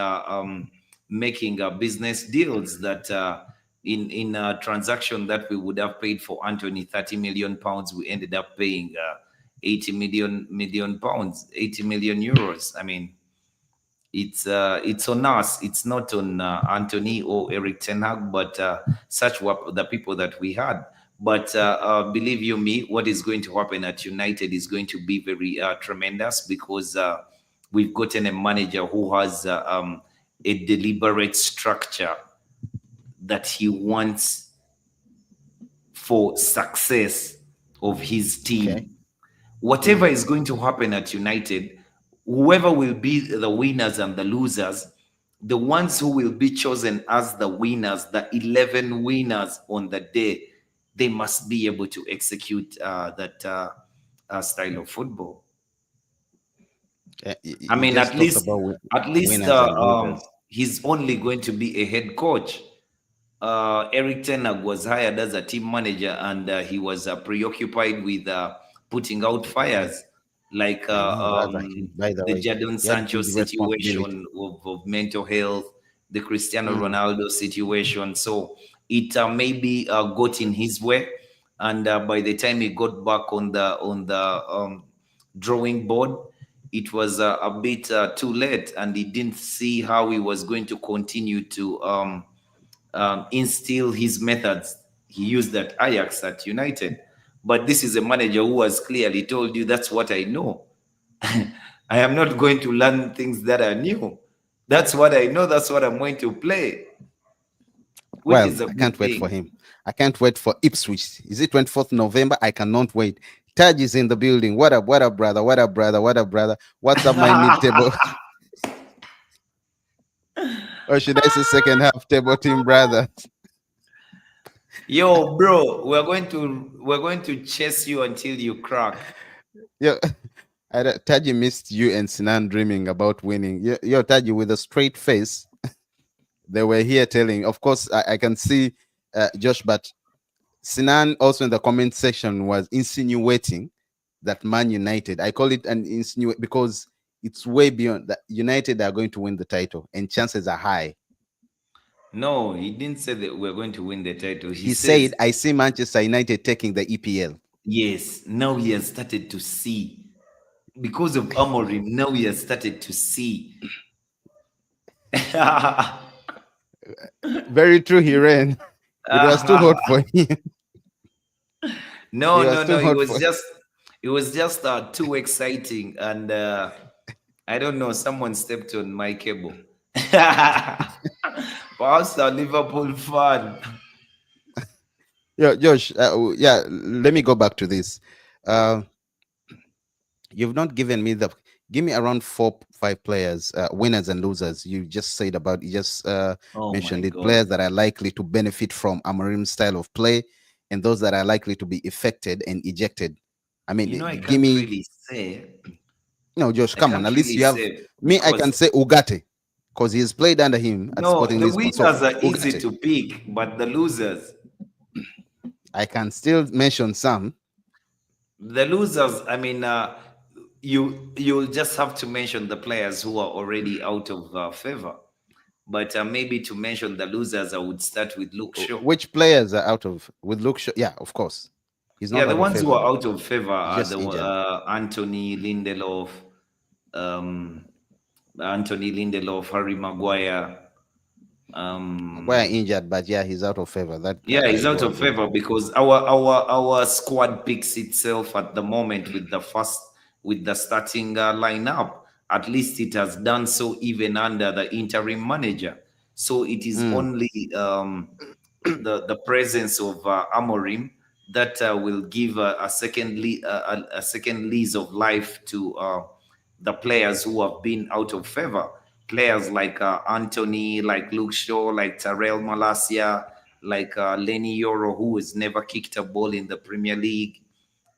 making business deals that in a transaction that we would have paid for Anthony 30 million pounds, we ended up paying 80 million pounds, 80 million euros. I mean, it's on us. It's not on Anthony or Eric Ten Hag, but such were the people that we had. But believe you me, what is going to happen at United is going to be very tremendous because we've gotten a manager who has a deliberate structure that he wants for success of his Okay. team. Whatever Mm. is going to happen at United, whoever will be the winners and the losers, the ones who will be chosen as the winners, the 11 winners on the day, they must be able to execute that style of football. I You mean, just talked about at least winners and losers. he's only going to be a head coach. Eric Ten Hag was hired as a team manager, and he was preoccupied with putting out fires, like I know, brother. By the the way, Jadon he had Sancho big responsibility. situation of mental health, the Cristiano Mm. Ronaldo situation. So it maybe got in his way, and by the time he got back on the drawing board, it was a bit too late, and he didn't see how he was going to continue to instill his methods he used at Ajax at United. But this is a manager who has clearly told you that's what I know. I am not going to learn things that are new. That's what I know. That's what I'm going to play, which Well, is a I good can't wait for thing. him. I can't wait for Ipswich. Is it 24th November? I cannot wait. Taj is in the building. What up, brother? What up, brother? What up, brother? What's up, my mid table? Or should I say second half table team, brother? Yo, bro, we're going to chase you until you crack. Yo, Taji missed you and Sinan dreaming about winning. Yo, Taji, with a straight face, they were here telling. Of course, I can see Josh, but Sinan also in the comment section was insinuating that Man United, I call it an insinuate because it's way beyond that. United are going to win the title and chances are high. No, he didn't say that we're going to win the title. He He said, says, I see Manchester United taking the EPL. yes, now he has started to see. Because of Amorim, now he has started to see. Very true, he ran. It was too hot for him. No, It was no, too no. hot for him. It was just too exciting, and I don't know. Someone stepped on my cable. Perhaps a Liverpool fan. Yeah, Josh, yeah, let me go back to this. Uh, you've not given me the Give me around 4, 5 players, winners and losers. You just said about you just Oh my mentioned it. God. Players that are likely to benefit from Amorim's style of play, and those that are likely to be affected and ejected. I You know, I mean, give can't me really say. no, Josh. I Come on, can't at least really you have say me. I can because say Ugarte because he has played under him at no, Sporting the Lisbon. So winners are easy Ugarte, to pick, but the losers, I can still mention some. I mean, you'll just have to mention the players who are already out of favor. But maybe to mention the losers, I would start with Luke Shaw. Which players are out of with Luke Shaw? Yeah, of course, he's Yeah, not the out of ones who favor. are out of favor He's are just the injured. Um, Anthony Lindelof, Harry Maguire. Maguire Um, injured, but yeah, he's out of favor. That yeah, I he's out do of agree. favor because our squad picks itself at the moment with the starting lineup. At least it has done so even under the interim manager. So it is Mm, only the presence of Amorim that will give a second lease of life to the players who have been out of favor. Players like Anthony, like Luke Shaw, like Terrell Malasia, like Lenny Yoro, who has never kicked a ball in the Premier League.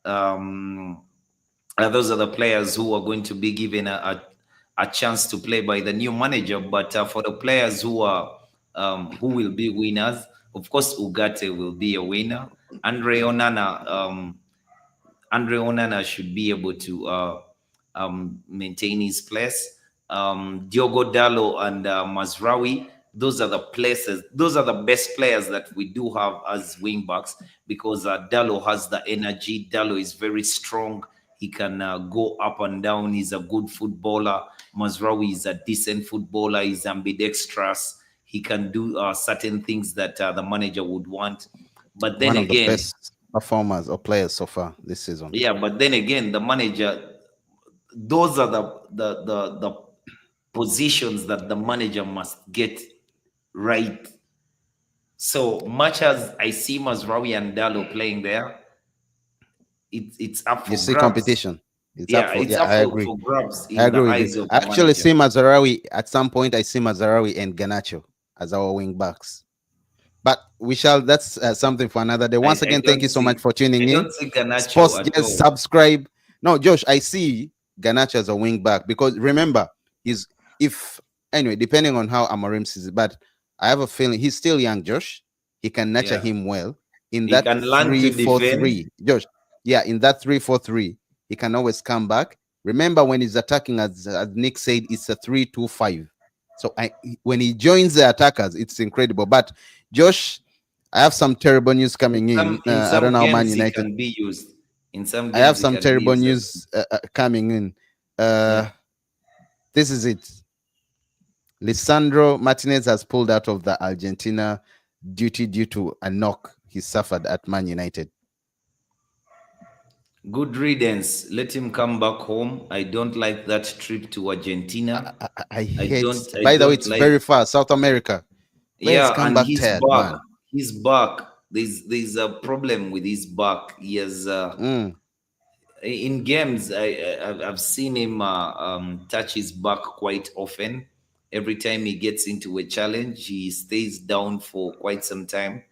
Um, those are the players who are going to be given a chance to play by the new manager. But for the players who will be winners, of course, Ugarte will be a winner. Andre Onana, Andre Onana should be able to maintain his place. Diogo Dallo and Mazraoui, those are the places. Those are the best players that we do have as wing backs because Dallo has the energy. Dallo is very strong. He can go up and down. He's a good footballer. Mazraoui is a decent footballer. He's ambidextrous. He can do certain things that the manager would want. But then one of the again, best performers or players so far this season. yeah, but then again, the manager, those are the positions that the manager must get right. So much as I see Mazraoui and Dalo playing there, it's up You for see grabs. competition. It's up Yeah, for it's yeah, up I agree. for grabs I in the agree with you. eyes of I the actually manager. see Mazarawi at some point. I see Mazarawi and Ganacho as our wing backs. But we shall. That's something for another day. Once I again, thank don't you so much see for I tuning in. don't see Ganacho Sports, at just all. subscribe. No, Josh, I see Ganacho as a wing back because remember, he's if anyway, depending on how Amorim sees it, but I have a feeling he's still young, Josh. He can nurture Yeah. him well in He that can learn three to four defend. three. Josh, yeah, in that 3-4-3, he can always come back. Remember when he's attacking, as Nick said, it's a 3-2-5. So when he joins the attackers, it's incredible. But Josh, I have some terrible news coming in. In I don't some know how Man games he United. can be used. In some I have games he some can be terrible used as news coming in. Uh, yeah. this is it. Lisandro Martinez has pulled out of the Argentina duty due to a knock he suffered at Man United. Good riddance. Let him come back home. I don't like that trip to Argentina. I I hate. don't I By the way, don't it's like very far. South America. Players yeah, come and back he's tired, back. man. He's back. There's a problem with his back. He has Mm, in games I've seen him touch his back quite often. Every time he gets into a challenge, he stays down for quite some time,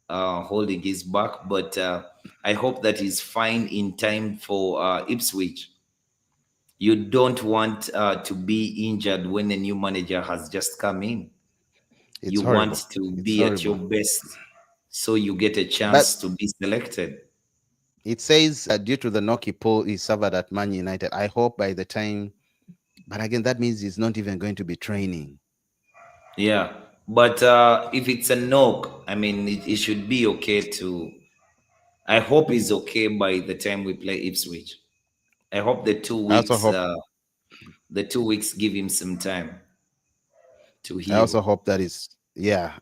holding his back. But I hope that he's fine in time for Ipswich. You don't want to be injured when a new manager has just come in. it's You want horrible. to It's be at your horrible. best so you get a But chance to be selected. it says due to the knock he suffered at Man United. I hope by the time. But again, that means he's not even going to be training. Yeah. But if it's a knock, I mean, it should be okay to. I hope he's okay by the time we play Ipswich. I hope I also hope. the 2 weeks give him some time to I heal. also hope that is yeah.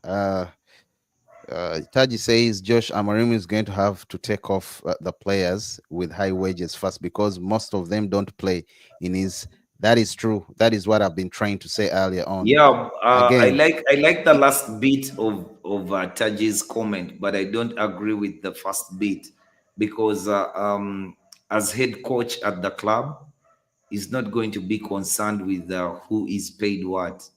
Taji says Josh Amorim is going to have to take off the players with high wages first because most of them don't play in his. That is true. That is what I've been trying to say earlier on. Yeah, Again, I like the last bit of Taji's comment, but I don't agree with the first bit because as head coach at the club, is not going to be concerned with who is paid what.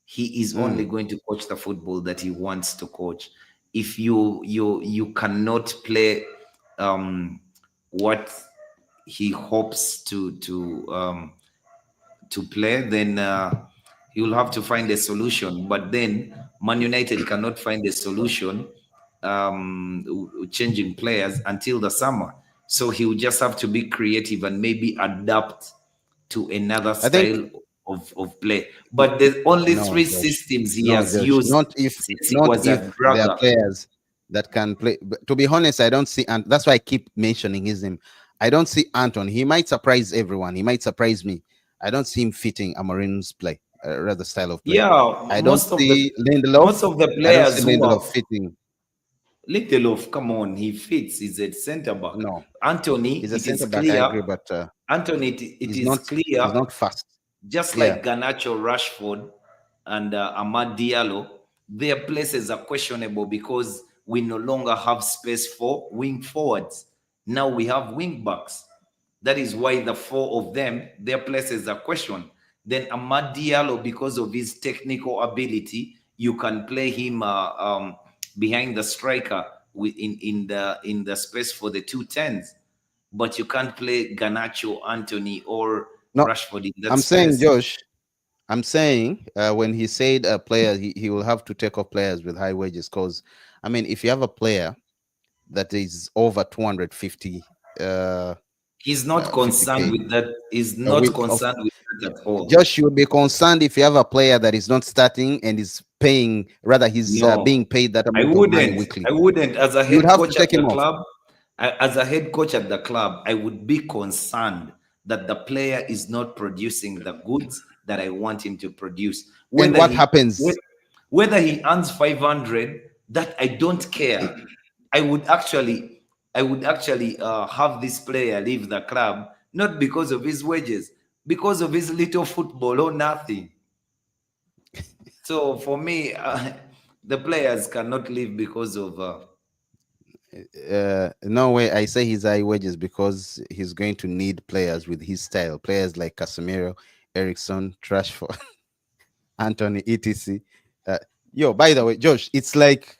He is only Mm. going to coach the football that he wants to coach. If you cannot play what he hopes to play, then he will have to find a solution. But then Man United cannot find a solution changing players until the summer. So he will just have to be creative and maybe adapt to another I think style of play. But the only no, three Josh. systems he No, has Josh. used since he Not was if at there are Braga. players that can play. But to be honest, I don't see, and that's why I keep mentioning his name. I don't see Anton. He might surprise everyone. He might surprise me. I don't see him fitting Amorim's play, rather style of play. Yeah, I don't see most Lindelof. of the I don't see players who Lindelof are fitting. Lindelof, come on, he fits. He's a centre back. No, Anthony, he's a it is center back. I clear. agree, but Anthony, it he's is not. He's clear. not fast. Just Yeah, like Garnacho, Rashford, and Amad Diallo, their places are questionable because we no longer have space for wing forwards. Now we have wing backs. That is why the four of them, their places are questioned. Then Amad Diallo, because of his technical ability, you can play him behind the striker in the space for the two tens, but you can't play Ganacho, Anthony, or no. Rashford in that I'm saying, space. Josh. I'm saying when he said a player, he will have to take off players with high wages. Because, I mean, if you have a player that is over 250, He's not concerned 50K with that. He's a not week, of concerned with that at all. Josh, you would be concerned if you have a player that is not starting and is paying, rather, he's No, being paid that I amount of money wouldn't. weekly. I wouldn't. As a You would head have to coach at take the him off. club, as a head coach at the club, I would be concerned that the player is not producing the goods that I want him to produce. And Whether what he happens? whether he earns 500, that I don't care. I would actually have this player leave the club not because of his wages, because of his little football or nothing. So for me, the players cannot leave because of No way. I say his high wages because he's going to need players with his style. Players like Casemiro, Ericsson, Trashford, Anthony, etc. Uh, yo, by the way, Josh, it's like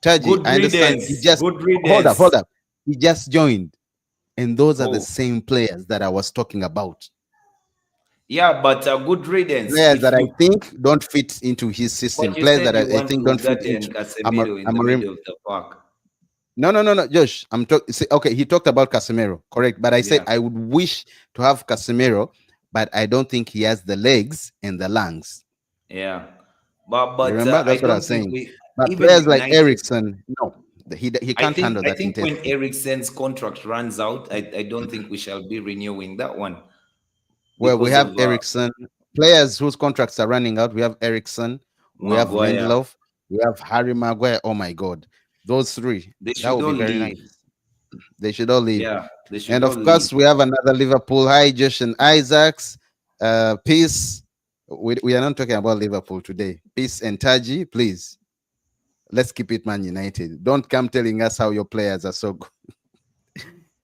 Taji. good I understand. He riddance, just good hold riddance. up. He just joined, and those are the Oh, same players that I was talking about. yeah, but good riddance. Players If that I you think don't fit into his system. But you Players said that you I want think don't fit Ugarte into and Casemiro in the Amorim. middle of the park. No, no, no, no, Josh. I'm talking. Okay, he talked about Casemiro, correct? But I said Yeah, I would wish to have Casemiro, but I don't think he has the legs and the lungs. yeah. You But remember? I That's what I don't was think saying. we But even players like United. Ericsson, no, he I can't think handle I that think when intensity. Eriksen's contract runs out, I don't think we shall be renewing that one Well, we because have of Ericsson, players whose contracts are running out. We have Ericsson, we have Maguire. Lindelof, we have Harry Maguire. Oh my God, those three. They That should would all be very nice. leave. They should all leave. Yeah, they should And all of leave. course, we have another Liverpool. Hi, Josh and Isaacs. Peace. We are not talking about Liverpool today. Peace and Taji, please. Let's keep it Man United. Don't come telling us how your players are so good.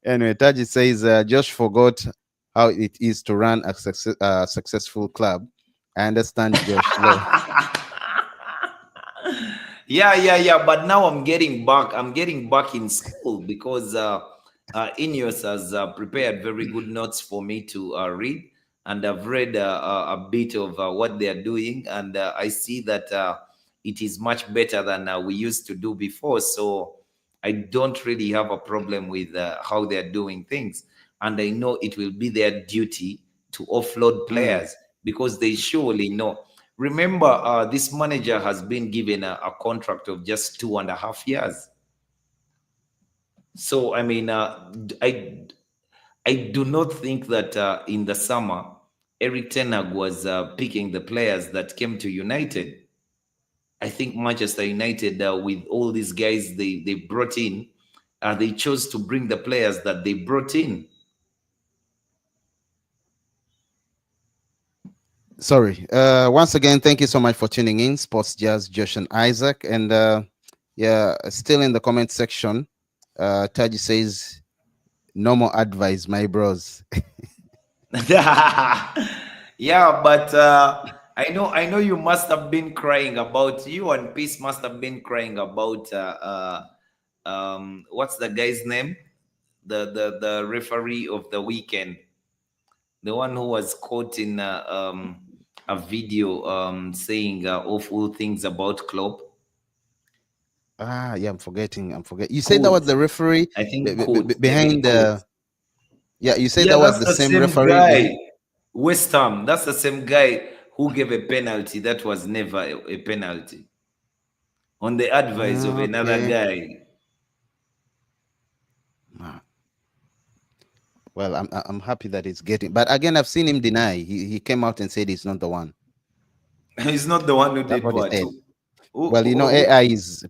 Anyway, Taji says, Josh forgot how it is to run a successful club. I understand, Josh. Yeah. But now I'm getting back. I'm getting back in school because Ineos has prepared very good notes for me to read, and I've read a bit of what they are doing, and I see that it is much better than we used to do before. So I don't really have a problem with how they are doing things, and I know it will be their duty to offload Mm. players because they surely know. Remember, this manager has been given a contract of just 2.5 years. So, I mean, I do not think that in the summer, Eric Ten Hag was picking the players that came to United. I think Manchester United, with all these guys they brought in, they chose to bring the players that they brought in. Sorry. Once again, thank you so much for tuning in, Sports Jazz, Josh and Isaac. And yeah, still in the comment section, Taji says, no more advice, my bros. Yeah, but I know you must have been crying about you and Peace must have been crying about what's the guy's name? The referee of the weekend, the one who was caught in a video saying awful things about Klopp. Ah, yeah, I'm forgetting. I'm forgetting. You said that was Court, the referee I think Court, David behind Court. the. Yeah, you said Yeah, that was that's the the same same referee behind. guy. West Ham. That's the same guy who gave a penalty that was never a penalty on the advice of Ah, another okay. guy. Ah, well, I'm happy that it's getting. But again, I've seen him deny. He came out and said he's not the one. He's not the one who That's did what he what. said. Who, Well, AI is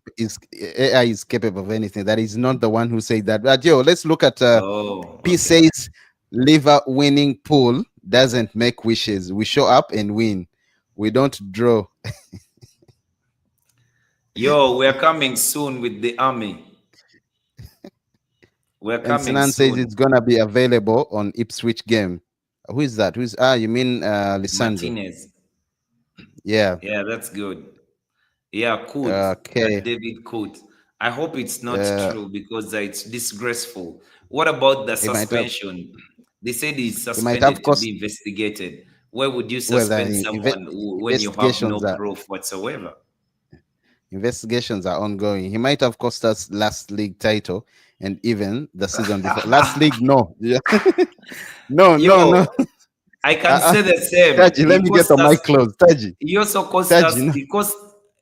AI is capable of anything. That is not the one who said that. But yo, let's look at oh, P okay. says liver winning pool doesn't make wishes. We show up and win. We don't draw. Yo, we're coming soon with the army. We're And coming Sinan says soon. it's gonna be available on Ipswich game. Who is that? Who's you mean Lisandro? Martinez. Yeah. Yeah, that's good. Yeah, Coot. That Okay. David Coot. I hope it's not Uh true because it's disgraceful. What about the he might have suspension? They said he's he might have suspended to cost be investigated. Why would you well suspend someone when you have no investigations are proof whatsoever? investigations are ongoing. He might have cost us last league title and even the season before. Last league, no. Yeah. No, no, no. Yo, I can Uh-uh. say the same. Taji, let He me get cost the us. mic closed. Taji. He also cost Taji, us. no. He cost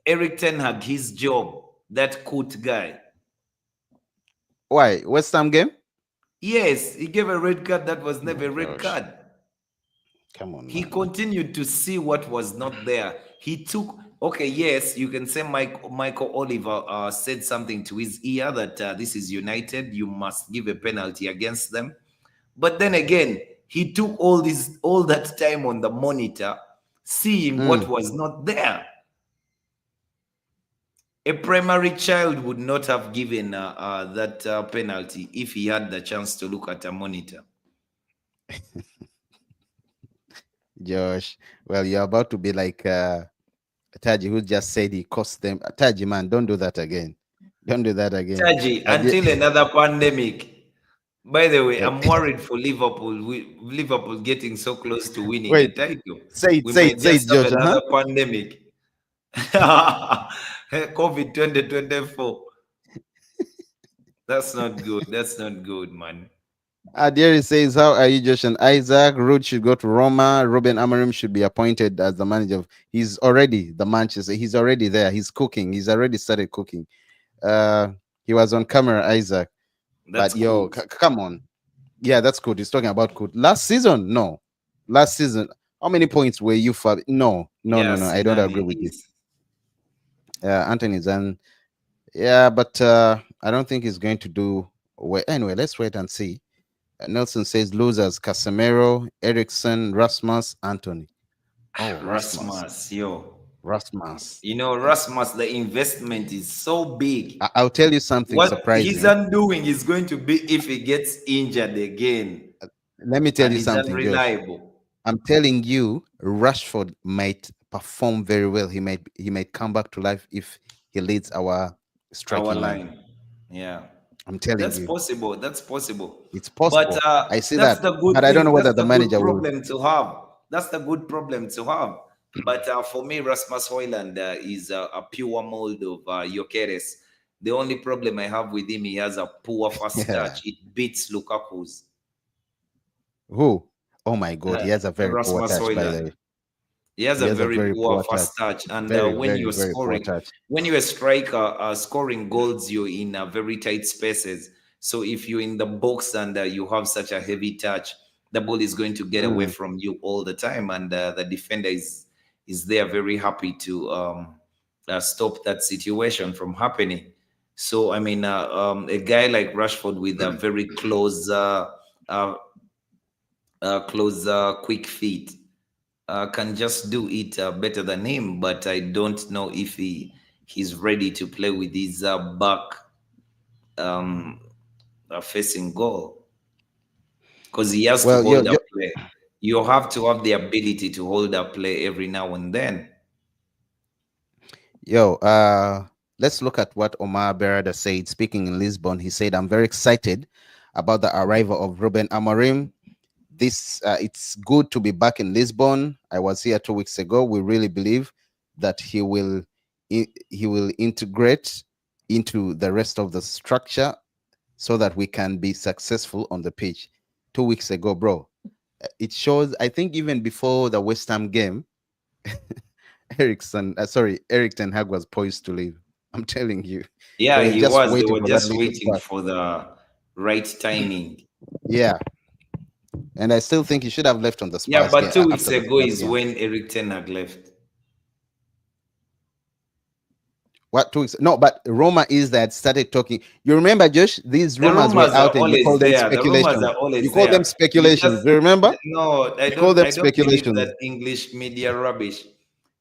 Eric Ten Hag his job. That Coot guy. Why? West Ham game? Yes, he gave a red card that was Oh never my a red gosh. card. Come on, He man. continued to see what was not there. He took, okay, yes, you can say Michael Oliver said something to his ear that this is United, you must give a penalty against them. But then again, he took all that time on the monitor, seeing what Mm. was not there. A primary child would not have given that penalty if he had the chance to look at a monitor. Josh. Well, you're about to be like Taji, who just said he cost them. Taji, man, don't do that again. Don't do that again. Taji, Yeah, until another pandemic. By the way, yeah. I'm worried for Liverpool. Liverpool getting so close to winning a Wait, title. say it, We say might it, say just it, have Josh. Uh-huh. another pandemic. COVID 2024. That's not good. That's not good, man. Adieri says, how are you, Josh and Isaac? Rude should go to Roma. Ruben Amorim should be appointed as the manager. He's already the Manchester. He's already there. He's cooking. He's already started cooking. Uh, he was on camera, Isaac. That's But yo, good. come on. Yeah, that's good. He's talking about good. Last season, no. Last season, how many points were you for? No, no, no, Yeah, no. I don't Sinan, agree it with you. is. Anthony's and yeah, but I don't think he's going to do well. Anyway, let's wait and see. Nelson says losers: Casemiro, Ericsson, Rasmus, Anthony. Oh, Rasmus, Rasmus, yo. Rasmus. Rasmus, the investment is so big. I'll tell you something What he's surprising. undoing is going to be if he gets injured again Let me tell and you he's something, Josh. unreliable. I'm telling you, Rashford might perform very well. He might come back to life if he leads our Our striking line. line. Yeah. I'm telling That's you, possible. That's possible. it's But possible. I see that's that, the but good I don't know thing. whether That's the the good manager will. problem to have. That's the good problem to have. But for me, Rasmus Hoyland is a pure mold of Gyökeres. The only problem I have with him, he has a poor first Yeah. touch. It beats Lukaku's. Who? Oh my God, he has a very poor Rasmus touch. By the Hoyland. way, He has he a has a very very poor poor touch. first touch, and Very, very, very poor touch. when you're a striker, scoring goals, you're in very tight spaces. So if you're in the box and you have such a heavy touch, the ball is going to get away Mm. from you all the time, and the defender is there very happy to stop that situation from happening. So I mean, a guy like Rashford with a very uh, quick feet can just do it better than him, but I don't know if he's ready to play with his back um, facing goal because he has to Well, hold up play. You have to have the ability to hold up play every now and then. Yo, let's look at what Omar Berada said. Speaking in Lisbon, he said, "I'm very excited about the arrival of Ruben Amorim. This It's good to be back in Lisbon. I was here 2 weeks ago. We really believe that he will integrate into the rest of the structure so that we can be successful on the pitch." 2 weeks ago, bro. It shows. I think even before the West Ham game, Eric Ten Hag was poised to leave. I'm telling you, they Yeah, were he just was. They waiting were for that just league to waiting start. for the right timing. Yeah, and I still think he should have left on the Yeah, Spurs but game 2 weeks after the ago Spurs is game. when Eric Ten Hag left. What 2 weeks? No, but Roma is that started talking. You remember, Josh? These The rumors were rumors are out, and you call always them there. The rumors speculation. are You always call them there. You speculations. just Do you remember? no, I You call don't. them I don't believe speculations. that English media rubbish.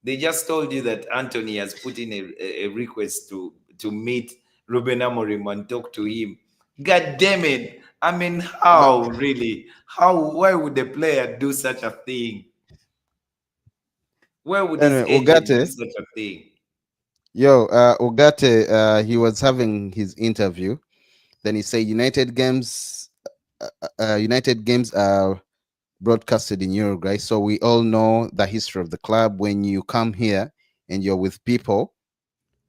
They just told you that Anthony has put in a request to meet Ruben Amorim and talk to him. God damn it! I mean, But how really? How? Why would the player do such a thing? Why would his anyway, agent do Ugarte, such a thing? Ugarte, he was having his interview. Then he said United games are broadcasted in Uruguay. So we all know the history of the club. When you come here and you're with people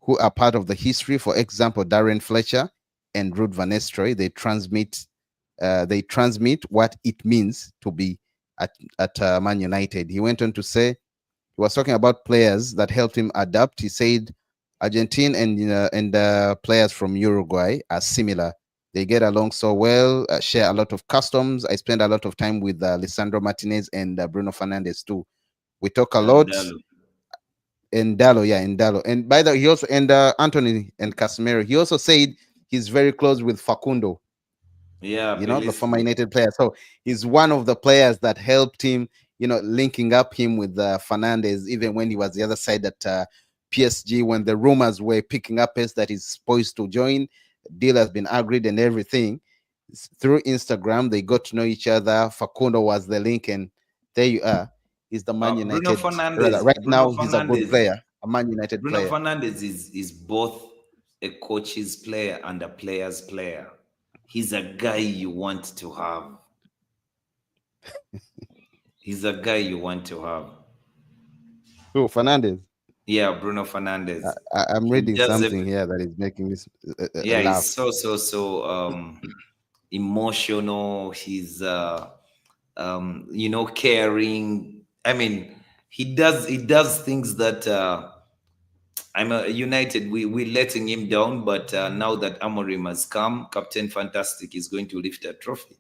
who are part of the history, for example, Darren Fletcher and Ruud van Nistelrooy, they transmit what it means to be at Man United. He went on to say he was talking about players that helped him adapt. He said Argentine and players from Uruguay are similar. They get along so well, share a lot of customs. I spend a lot of time with Lisandro Martinez and Bruno Fernandes too. We talk a And lot. And Dallo, yeah, and Dallo. And by the way, he also and Anthony and Casemiro. He also said he's very close with Facundo, yeah, the former Belisco. United player. So he's one of the players that helped him, linking up him with Fernandez, even when he was the other side at PSG, when the rumors were picking up pace that he's supposed to join. Deal has been agreed and everything. Through Instagram, they got to know each other. Facundo was the link, and there you are. He's the Man Bruno United. Fernandes. Rather, right Bruno now, he's a good Fernandes. player, a Man United Bruno player. Fernandes is both a coach's player and a player's player. He's a guy you want to have. He's a guy you want to have. Who, Fernandez? Yeah, Bruno Fernandes. I'm He reading does something every, here that is making me yeah, he's laugh. so emotional. He's caring. I mean, he does things that I'm a United. We're letting him down, but now that Amorim has come, Captain Fantastic is going to lift a trophy,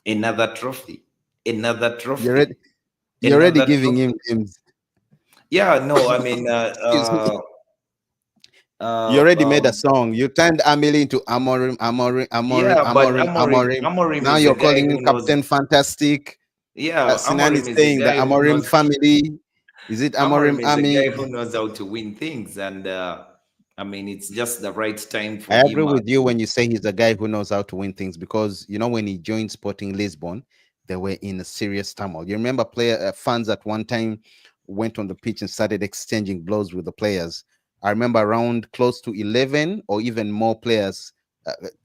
another trophy, another You're already, trophy, you're already another giving him trophy. names. Yeah, no, I mean, Excuse me. You uh, already made a um, song. You turned Amelie into Amorim, Amorim, Amorim, yeah, but Amorim, Amorim. Amorim Now is a you're guy calling him who knows. Captain Fantastic. Yeah, Sinan Amorim is is a saying the guy who Amorim knows. family. Is it Amorim Amorim is a Army? guy who knows how to win things, and I mean, it's just the right time I for agree him with you to. when you say he's a guy who knows how to win things because when he joined Sporting Lisbon, they were in a serious turmoil. You remember player fans at one time went on the pitch and started exchanging blows with the players. I remember around close to 11 or even more players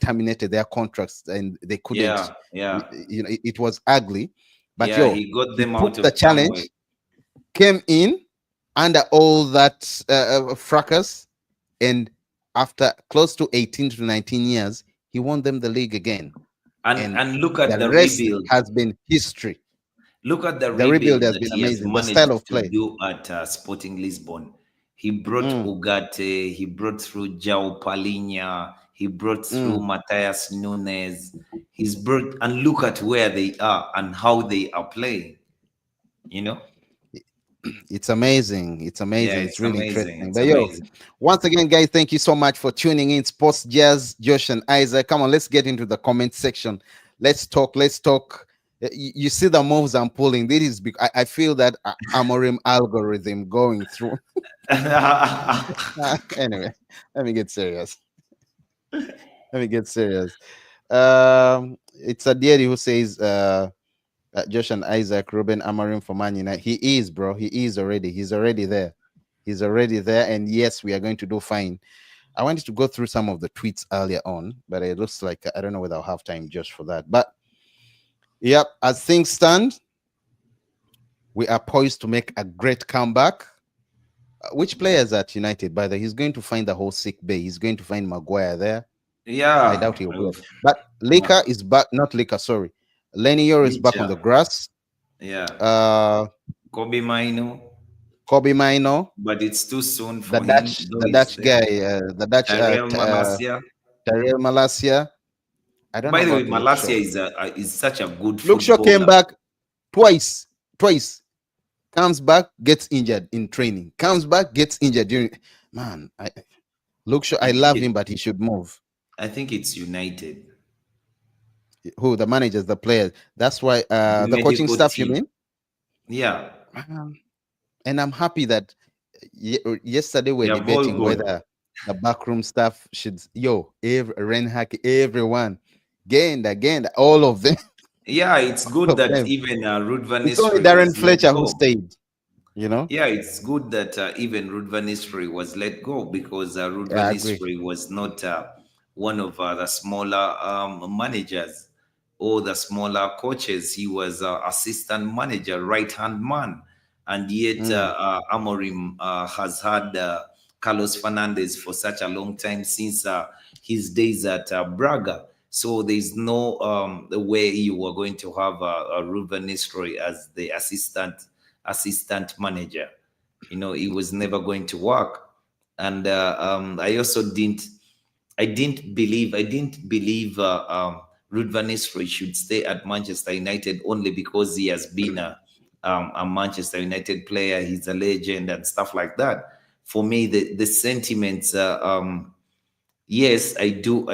terminated their contracts and they couldn't. Yeah, yeah, It was ugly, but yeah. He got he them out took the of turmoil. challenge, came in under all that fracas, and after close to 18 to 19 years, he won them the league again. And And and look the at the rest rebuild. has been history. Look at the The rebuild rebuild has that been he has amazing. The style managed of to play. do at Sporting Lisbon. He brought Mm, Ugarte, he brought through João Palhinha, he brought through mm. Matthias Nunes. He's brought, and look at where they are and how they are playing. You know? It's amazing. It's Yeah, amazing. It's it's really amazing. interesting. It's But amazing. once again, guys, thank you so much for tuning in. Sports Jazz, Josh and Isaac. Come on, let's get into the comment section. Let's talk. Let's talk. You see the moves I'm pulling. This is big. I feel that Amorim algorithm going through. Anyway, let me get serious. Let me get serious. It's a deity who says Josh and Isaac, Ruben Amorim for Man United. He is, bro. He is already. He's already there. He's already there. And yes, we are going to do fine. I wanted to go through some of the tweets earlier on, but it looks like I don't know whether I'll have time just for that. But yep, as things stand, we are poised to make a great comeback. Which players at United, by the way, he's going to find the whole sick bay. He's going to find Maguire there. I Yeah, doubt he'll be. But Lika is back, not Lika, sorry. Lenior is back on the Licha. grass. Yeah, Uh Kobe Maino, Kobe Mino, but it's too soon the for him, Dutch, though the he's Dutch there. guy, the Dutch Tyrell Malacia. Tyrell Malasia. I don't know By the way, about Luke Shaw. Malacia is such a good Luke Shaw came footballer. back twice, twice. Comes back, gets injured in training. Comes back, gets injured during. Man, Luke Shaw, I I think love it. him, but he should move. I think it's United, Who the managers, the players. That's why the the coaching medical staff. You team. mean? Yeah, And I'm happy that yesterday we're they are all debating good. whether the backroom staff should Renhack, everyone, again, all of them, Yeah, it's all good of that them. even Ruud van It's only Nistelrooy Darren was let Fletcher who go. stayed. You know? Yeah, it's good that even Ruud van Nistelrooy was let go because Ruud Yeah, van I agree. Nistelrooy was not one of the smaller managers or the smaller coaches. He was assistant manager, right hand man, and yet Mm, Amorim has had Carlos Fernandez for such a long time since his days at Braga. So there's no the way you were going to have Ruud van Nistelrooy as the assistant manager. You know, it was never going to work. And I also didn't believe Ruud van Nistelrooy should stay at Manchester United only because he has been a Manchester United player. He's a legend and stuff like that. For me, the sentiments. Yes, I do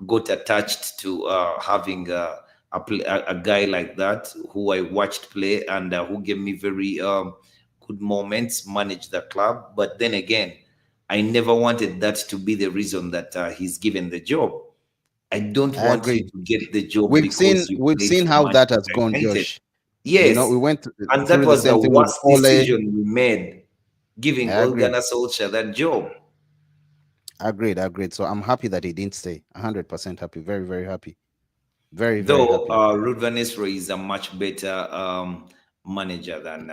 got attached to having a guy like that who I watched play and who gave me very good moments, manage the club. But then again, I never wanted that to be the reason that he's given the job. I don't I want you agree. to get the job We've seen because you we've played seen for how that has Manchester gone, United. Josh. We Yes, went and that through the was the same thing with worst Ole. decision we made, giving I Ole agree. Gunnar Solskjaer that job. Agreed. So I'm happy that he didn't stay. 100% happy. Very, very happy. Very, very Though happy. Ruud van Nistelrooy is a much better manager than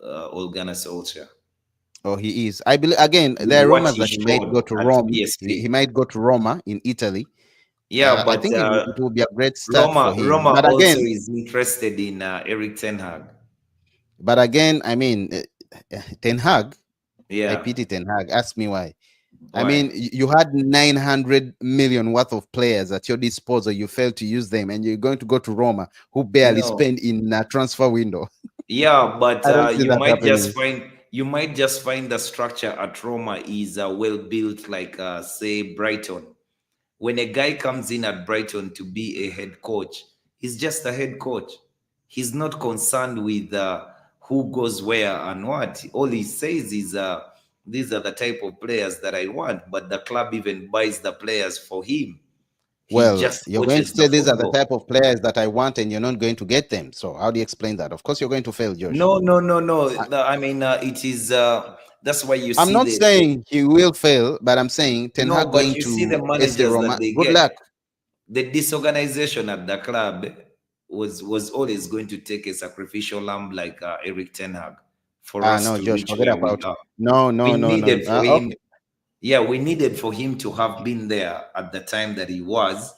Ole Gunnar Solskjaer. Oh, he is. I believe again. With There are what rumors he that he might showed go to at Rome. He PSG. might go to Roma in Italy. Yeah, I but think it will be a great start for Roma him. Roma also is interested in Eric Ten Hag. But again, I mean, Ten Hag. I Yeah, pity Ten Hag. Ask me why. I why? mean, you had 900 million worth of players at your disposal. You failed to use them, and you're going to go to Roma, who barely No. spend in a transfer window. Yeah, but I don't see that happening. you might just find the structure at Roma is well built, like say Brighton. When a guy comes in at Brighton to be a head coach, he's just a head coach. He's not concerned with who goes where and what. All he says is, these are the type of players that I want. But the club even buys the players for him. He Well, just you're going to coaches the say these are the football. type of players that I want, and you're not going to get them. So, how do you explain that? Of course, you're going to fail, Josh. No, no, no, no. I, I mean, it is. That's why you I'm see not saying he will fail, but I'm saying Ten no, Hag but going you see the to SC managers that Roma. they Good get. luck. The disorganization at the club was always going to take a sacrificial lamb like Eric Ten Hag for Ah, us no, to Josh, reach forget where we about. are. No, We no, no, no. needed for him, Okay, yeah, we needed for him to have been there at the time that he was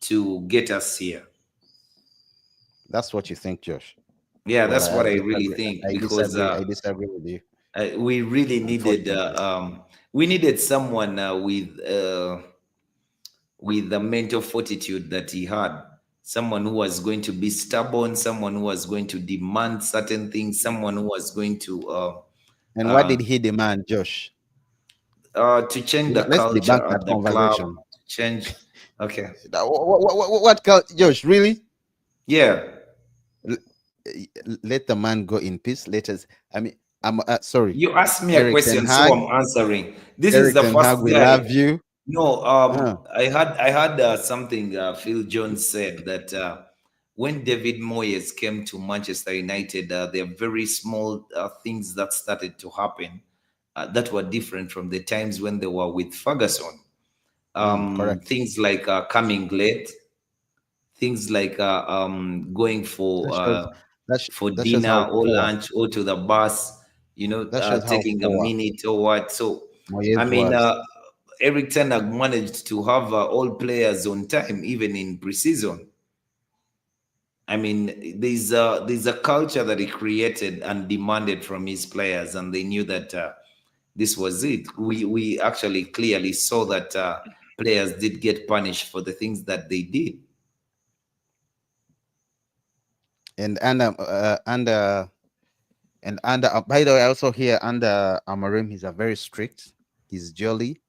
to get us here. that's what you think, Josh. Yeah, Well, that's what I I really disagree. think I because disagree. I disagree with you, we really needed unfortunately. someone with the mental fortitude that he had. Someone who was going to be stubborn, someone who was going to demand certain things, someone who was going And what uh, did he demand, Josh? to change the Let's culture debunk at that the club, conversation. to change. Okay. Josh? Really? Yeah. L- Let the man go in peace. Let us. I mean, I'm sorry, You asked me a Eric Ten question, so Hag. I'm answering. This is Eric the Ten first Hag, we guy. love you. No, Uh, I had something Phil Jones said that when David Moyes came to Manchester United, there are very small things that started to happen that were different from the times when they were with Ferguson. Correct. Things like coming late, things like going That shows for that shows how dinner or poor lunch or to the bus, that shows how taking a poor minute or what. So, I Moyes mean, was. Eric Ten Hag managed to have all players on time, even in preseason. I mean, there's a culture that he created and demanded from his players, and they knew that this was it. We actually clearly saw that players did get punished for the things that they did. And by the way, I also hear under Amorim, he's a very strict, he's jolly,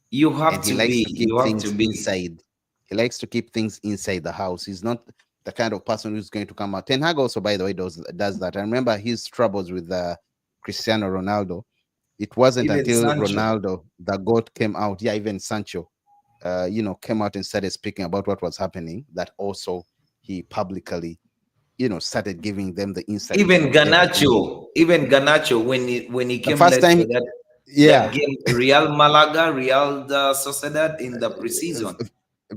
You have and he to likes be. to keep You have to things be. inside. He likes to keep things inside the house. He's not the kind of person who's going to come out. Ten Hag also, by the way, does that. I remember his troubles with Cristiano Ronaldo. It wasn't Even until Sancho. Ronaldo, the goat, came out. Yeah, even Sancho, came out and started speaking about what was happening. That also he publicly, started giving them the insights Even of everything. Ganacho, when he The came first late time, for that yeah, game, Real Malaga, Real Sociedad in the preseason.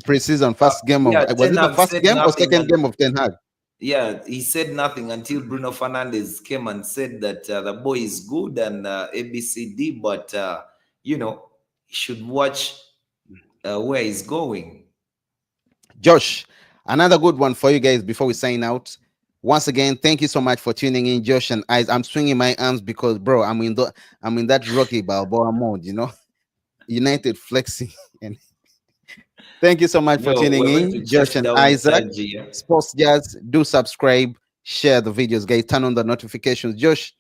preseason first game of, Yeah, was Ten it the Hag first said game or nothing, second and game of Ten Hag? yeah, he said nothing until Bruno Fernandes came and said that the boy is good and ABCD, but he should watch where he's going. Josh, another good one for you guys before we sign out. Once again, thank you so much for tuning in, Josh and Eyes. I'm swinging my arms because, bro, I'm in that Rocky Balboa mode, United flexing. And thank you so much for No, tuning we're going in, to Josh chase and down Isaac. Sergio. Sports Jazz, do subscribe, share the videos, guys. Turn on the notifications. Josh,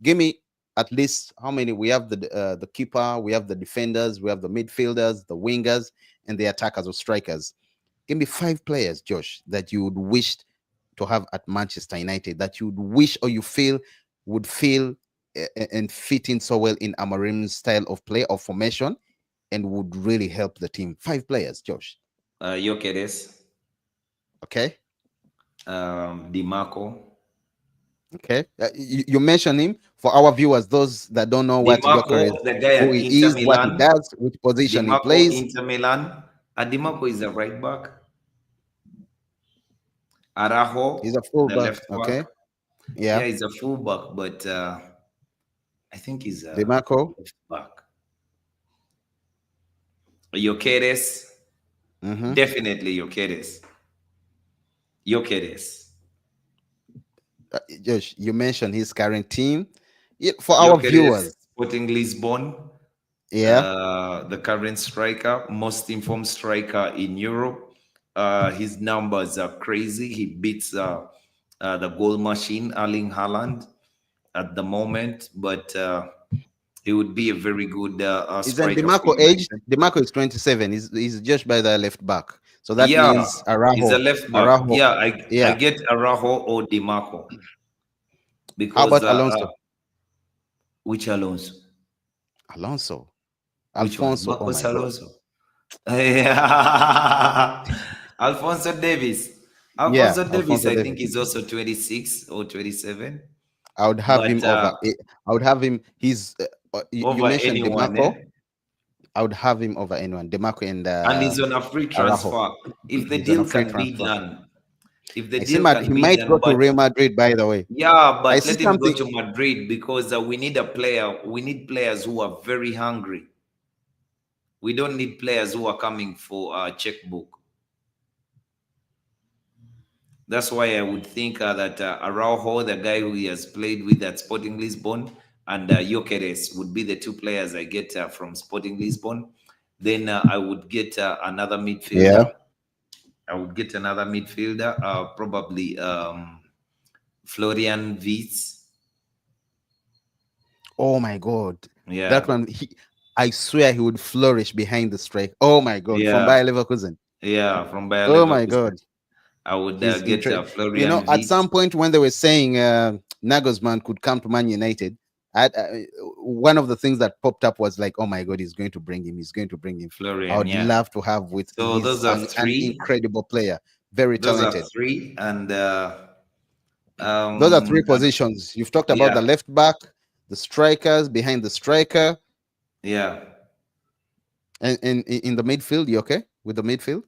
give me at least how many we have: the keeper, we have the defenders, we have the midfielders, the wingers, and the attackers or strikers. Give me 5 players, Josh, that you would wish to have at Manchester United, that you would wish or you feel would feel and fit in so well in Amorim's style of play or formation and would really help the team. 5 players, Josh. Gyökeres, Okay. Di Marco. Okay. You mentioned him for our viewers, those that don't know Di what Marco, Joker is, the guy who at he Inter is, what he Milan. does, which Di position he Marco, plays. Inter Milan. Di Marco is a right back. He's Araujo, a the fullback. left back. Okay. Yeah, Yeah. he's a fullback, but I think he's a DeMarco. left back. Gyökeres, Mm-hmm. definitely Gyökeres. Gyökeres. Josh, you mentioned his current team. Yeah, for our Gyökeres, viewers, Sporting Lisbon, yeah. the current striker, most informed striker in Europe. His numbers are crazy. He beats the goal machine, Erling Haaland, at the moment, but he would be a very good Isn't striker for DeMarco aged? United. DeMarco is 27. He's just by the left back. So that Yeah, means he's a Araujo. left back. Araujo. Yeah, I Yeah. get Araujo or Di Marco How because about Alonso? which Alonso? Alonso. Which one? Alfonso. Oh Marcos my God. Alonso. Yeah. Alfonso Davis. Yeah, Alfonso Davis, Alfonso I think, Davis. is also 26 or 27. I would have But him over. I would have him. You over mentioned anyone, DeMarco. eh? I would have him over anyone. DeMarco and And he's on a free Araujo. transfer. If the He's on a deal free can be transfer. done, if the I see. deal He can be might go done, to but Real Madrid. By the way, yeah, I but see let him go something. to Madrid because we need a player. We need players who are very hungry. We don't need players who are coming for a checkbook. That's why I would think that Araujo, the guy who he has played with at Sporting Lisbon, and Gyökeres would be the 2 players I get from Sporting Lisbon. Then I would get another Yeah. midfielder. I would get another midfielder, probably Florian Wirtz. Oh my God, that Yeah, one. I swear he would flourish behind the strike. Oh my God, from yeah, Bayer Leverkusen. yeah, from Bayer Oh my Leverkusen. God. I would He's get interesting. Florian At Wirtz. some point when they were saying Nagelsmann could come to Man United, one of the things that popped up was like, "Oh my God, he's going to bring him. He's going to bring him." I Florian, would yeah. love to have with So those he's are an three. incredible player, very Those are talented. three, and Those are three and positions. You've talked about the yeah, left back, the strikers behind the striker, yeah. and in the midfield. You okay with the midfield?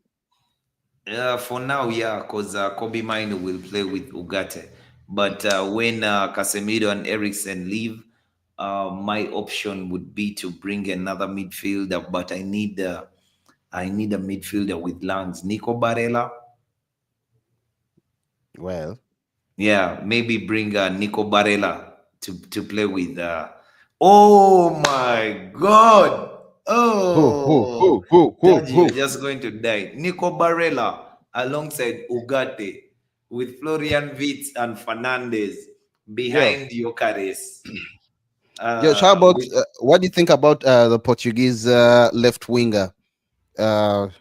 For now, yeah, because Kobe Mino will play with Ugarte. But when Casemiro and Eriksen leave, my option would be to bring another midfielder. But I need a midfielder with lungs. Nico Barella, Well, yeah, maybe bring Nico Barella to play with. Oh my God! Oh, Judge, you're who? just going to die. Nico Barella alongside Ugarte with Florian Wirtz and Fernandez Yo, behind Yokares. Josh, how about With what do you think about the Portuguese left winger, Rafael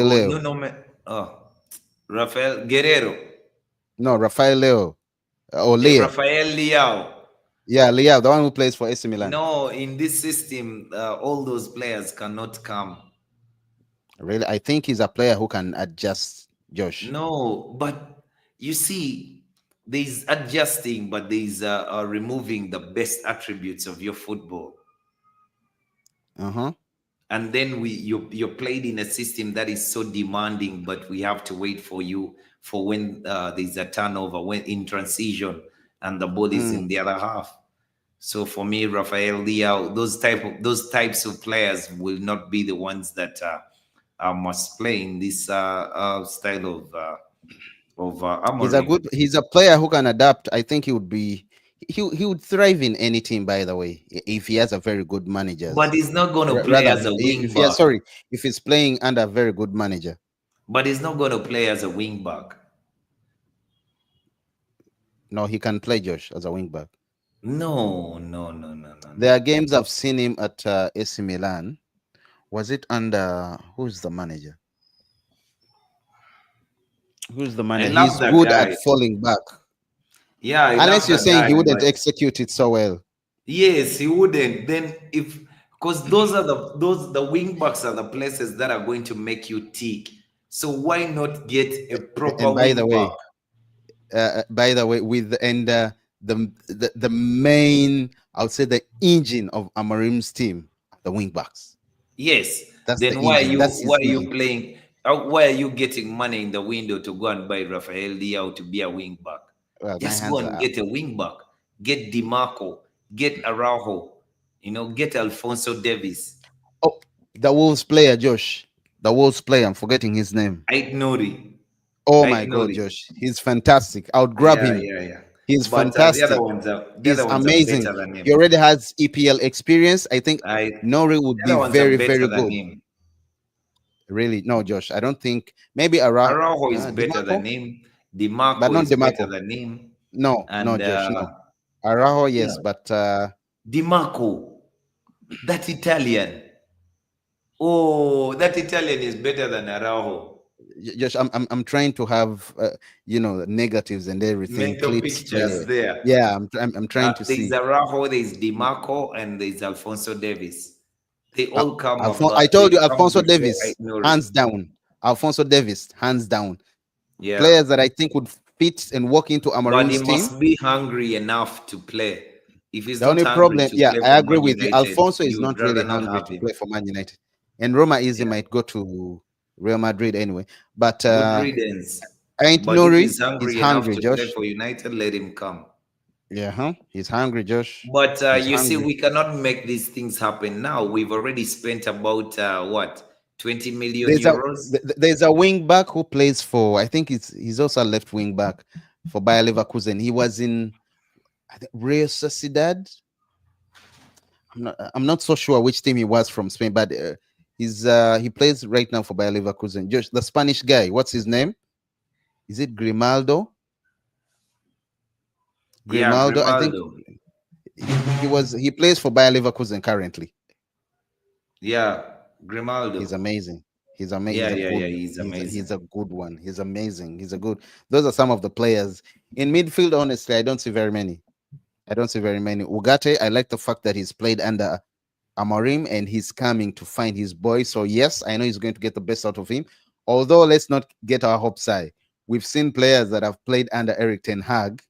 oh Leo? oh, Rafael Guerrero, No, Rafael Leo or Leo. Rafael Leao. Yeah, Leo, the one who plays for AC Milan. No, in this system, all those players cannot come. Really, I think he's a player who can adjust. Josh. No, but you see, there's adjusting, but there's removing the best attributes of your football. Uh huh. And then you're played in a system that is so demanding, but we have to wait for you for when there's a turnover, when in transition, and the ball is in Mm. the other half. So for me, Rafael Leao, those types of players will not be the ones that must play in this style of Amorim. He's a player who can adapt. I think he would be he would thrive in any team, by the way, if he has a very good But managers. he's not going to play Rather, as a wing if he has, back. sorry, if he's playing under a very good manager. But he's not going to play as a wing back. No, he can play Josh as a wing back. No, no, no, no, no, no. There are games I've seen him at AC Milan. Was it under who's the manager? Who's the I manager? love He's that good at guy. falling back. Yeah, I Unless love you're that saying guy. he wouldn't But execute it so well. yes, he wouldn't. Then if because the wing backs are the places that are going to make you tick. So why not get a proper And wing back? by the way, with and the main, I would say the engine of Amorim's team, the wing backs. Yes. That's the Then engine. That's why his are you engine. playing? Why are you getting money in the window to go and buy Rafael Leao to be a wing back? Well, my Just go hands and are up. get a wing back. Get Dimarco. Get Araujo. Get Alfonso Davis. Oh, the Wolves player, Josh. The Wolves player. I'm forgetting his name. Ait Nuri. Oh Ait my God, Nuri. Josh. He's fantastic. I would grab Yeah, him. yeah, yeah. He's But fantastic. the other He's ones are amazing. better than He him. already has EPL experience. I think I Nori would The be other ones are very, better very than good. him. Really, no, Josh. I don't think maybe Araujo is better Demarco, than him. but Dimarco not is better Demarco. than him. No, no, And Josh, no. Araujo, yeah, yes, but Dimarco, that Italian. Oh, that Italian is better than Araujo. Josh, I'm trying to have negatives and everything. Mental Clips pictures play. there. Yeah, I'm trying to There's see. Araujo, there's Dimarco, and there's Alfonso Davis. They all come I about. told They you, come Alfonso before Davis, Ait Nuri. hands down. Alfonso Davis, hands down. Yeah. Players that I think would fit and walk into But he Amorim's team. must be hungry enough to play. If he's The not only hungry problem, to yeah, play I for agree Man with you. United, Alfonso is you would not really rather not hungry have to him. play for Man United, and Roma Easy Yeah. might go to Real Madrid anyway. But Good riddance. Ain't But if Nuri he's is hungry enough hungry, to play Josh. for United, let him come. Yeah, huh? He's hungry, Josh. But He's you see, hungry. we cannot make these things happen now. We've already spent about what, 20 million There's a euros? there's a wing back who plays for. I think he's also a left wing back for Bayer Leverkusen. He was in I think Real Sociedad. I'm not so sure which team he was from Spain, but he plays right now for Bayer Leverkusen. Josh, the Spanish guy. What's his name? Is it Grimaldo? Yeah, Grimaldo. I think Grimaldo. he plays for Bayer Leverkusen currently. Yeah, He's Grimaldo. amazing. Yeah, He's a yeah, yeah. good. He's He's amazing. a good one. He's amazing. He's a good. Those are some of the players in midfield. Honestly, I don't see very many. I don't see very many. Ugarte, I like the fact that he's played under Amorim and he's coming to find his boy. So yes, I know he's going to get the best out of him. Although let's not get our hopes high. We've seen players that have played under Eric Ten Hag.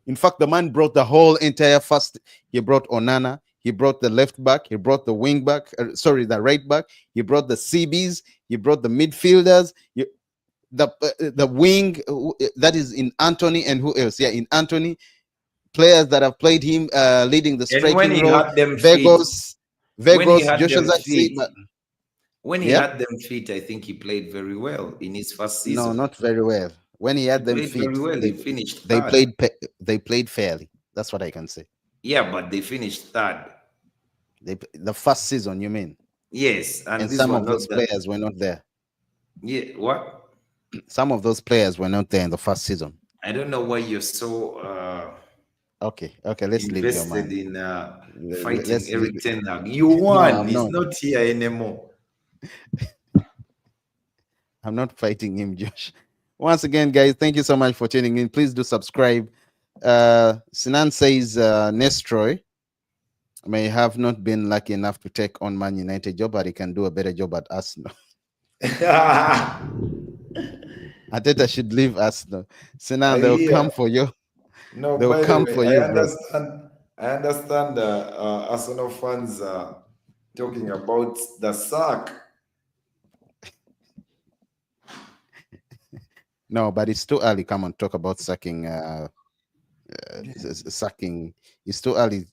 In fact, the man brought the whole entire first. He brought Onana. He brought the left back. He brought the wing back. Sorry, the right back. He brought the CBs. He brought the midfielders. The wing that is in Anthony and who else? Yeah, in Anthony, players that have played him leading the And when striking he role. had them fit, Vegos, when he Vegos, had Joshua them Zirkzee, fit, but when he yeah, had them fit, I think he played very well in his first no, season. not very well. When he He had them played very fit, well. He they finished they third. played they played fairly. That's what I can say. Yeah, but they finished third. The first season, you mean? Yes, and And these some were of not those the. players were not there. Yeah, what? Some of those players were not there in the first season. I don't know why you're so Okay, okay, let's leave your invested man. in fighting Let's leave Eric it. Ten Hag. You No, won. I'm He's not. not here anymore. I'm not fighting him, Josh. Once again, guys, thank you so much for tuning in. Please do subscribe. Sinan says Nestroy may have not been lucky enough to take on Man United job, but he can do a better job at Arsenal. Ateta should leave Arsenal. Sinan, they'll Yeah. come for you. No, They'll by the come way, for you, bro. I understand Arsenal fans talking about the sack. No, but it's too early. Come on, talk about sucking. Sucking. It's too early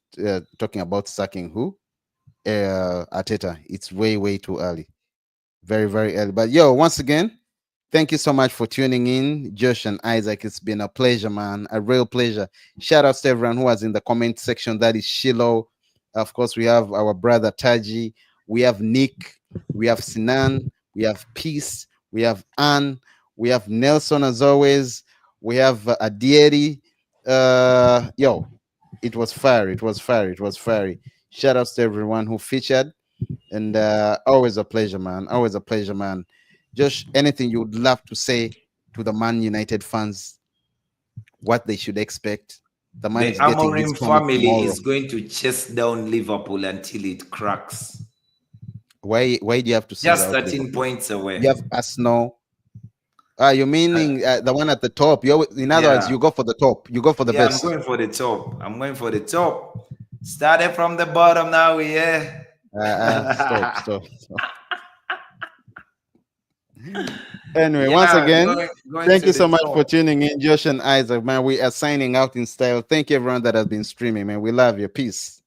talking about sucking who? Ateta. It's way, way too early. Very, very early. But yo, once again, thank you so much for tuning in, Josh and Isaac. It's been a pleasure, man. A real pleasure. Shout out to everyone who was in the comment section. That is Shiloh. Of course, we have our brother Taji. We have Nick. We have Sinan. We have Peace. We have Anne. We have Nelson as always. We have Adieri. Yo, it was fire. It was fire. It was fiery. Shout outs to everyone who featured. And always a pleasure, man. Always a pleasure, man. Just anything you would love to say to the Man United fans, what they should expect. The man The is getting his Amorim promise family tomorrow. is going to chase down Liverpool until it cracks. Why do you have to single Just out 13 Liverpool? points away. You have Arsenal. You're Uh, meaning the one at the top. In other words, yeah. you go for the top. You go for the Yeah, I'm best. going for the top. I'm going for the top. Started from the bottom now, yeah. Stop, stop, stop. Anyway, once Yeah, again, going thank to you the so much for top. tuning in, Josh and Isaac. Man, we are signing out in style. Thank you, everyone that has been streaming, man. We love you. Peace.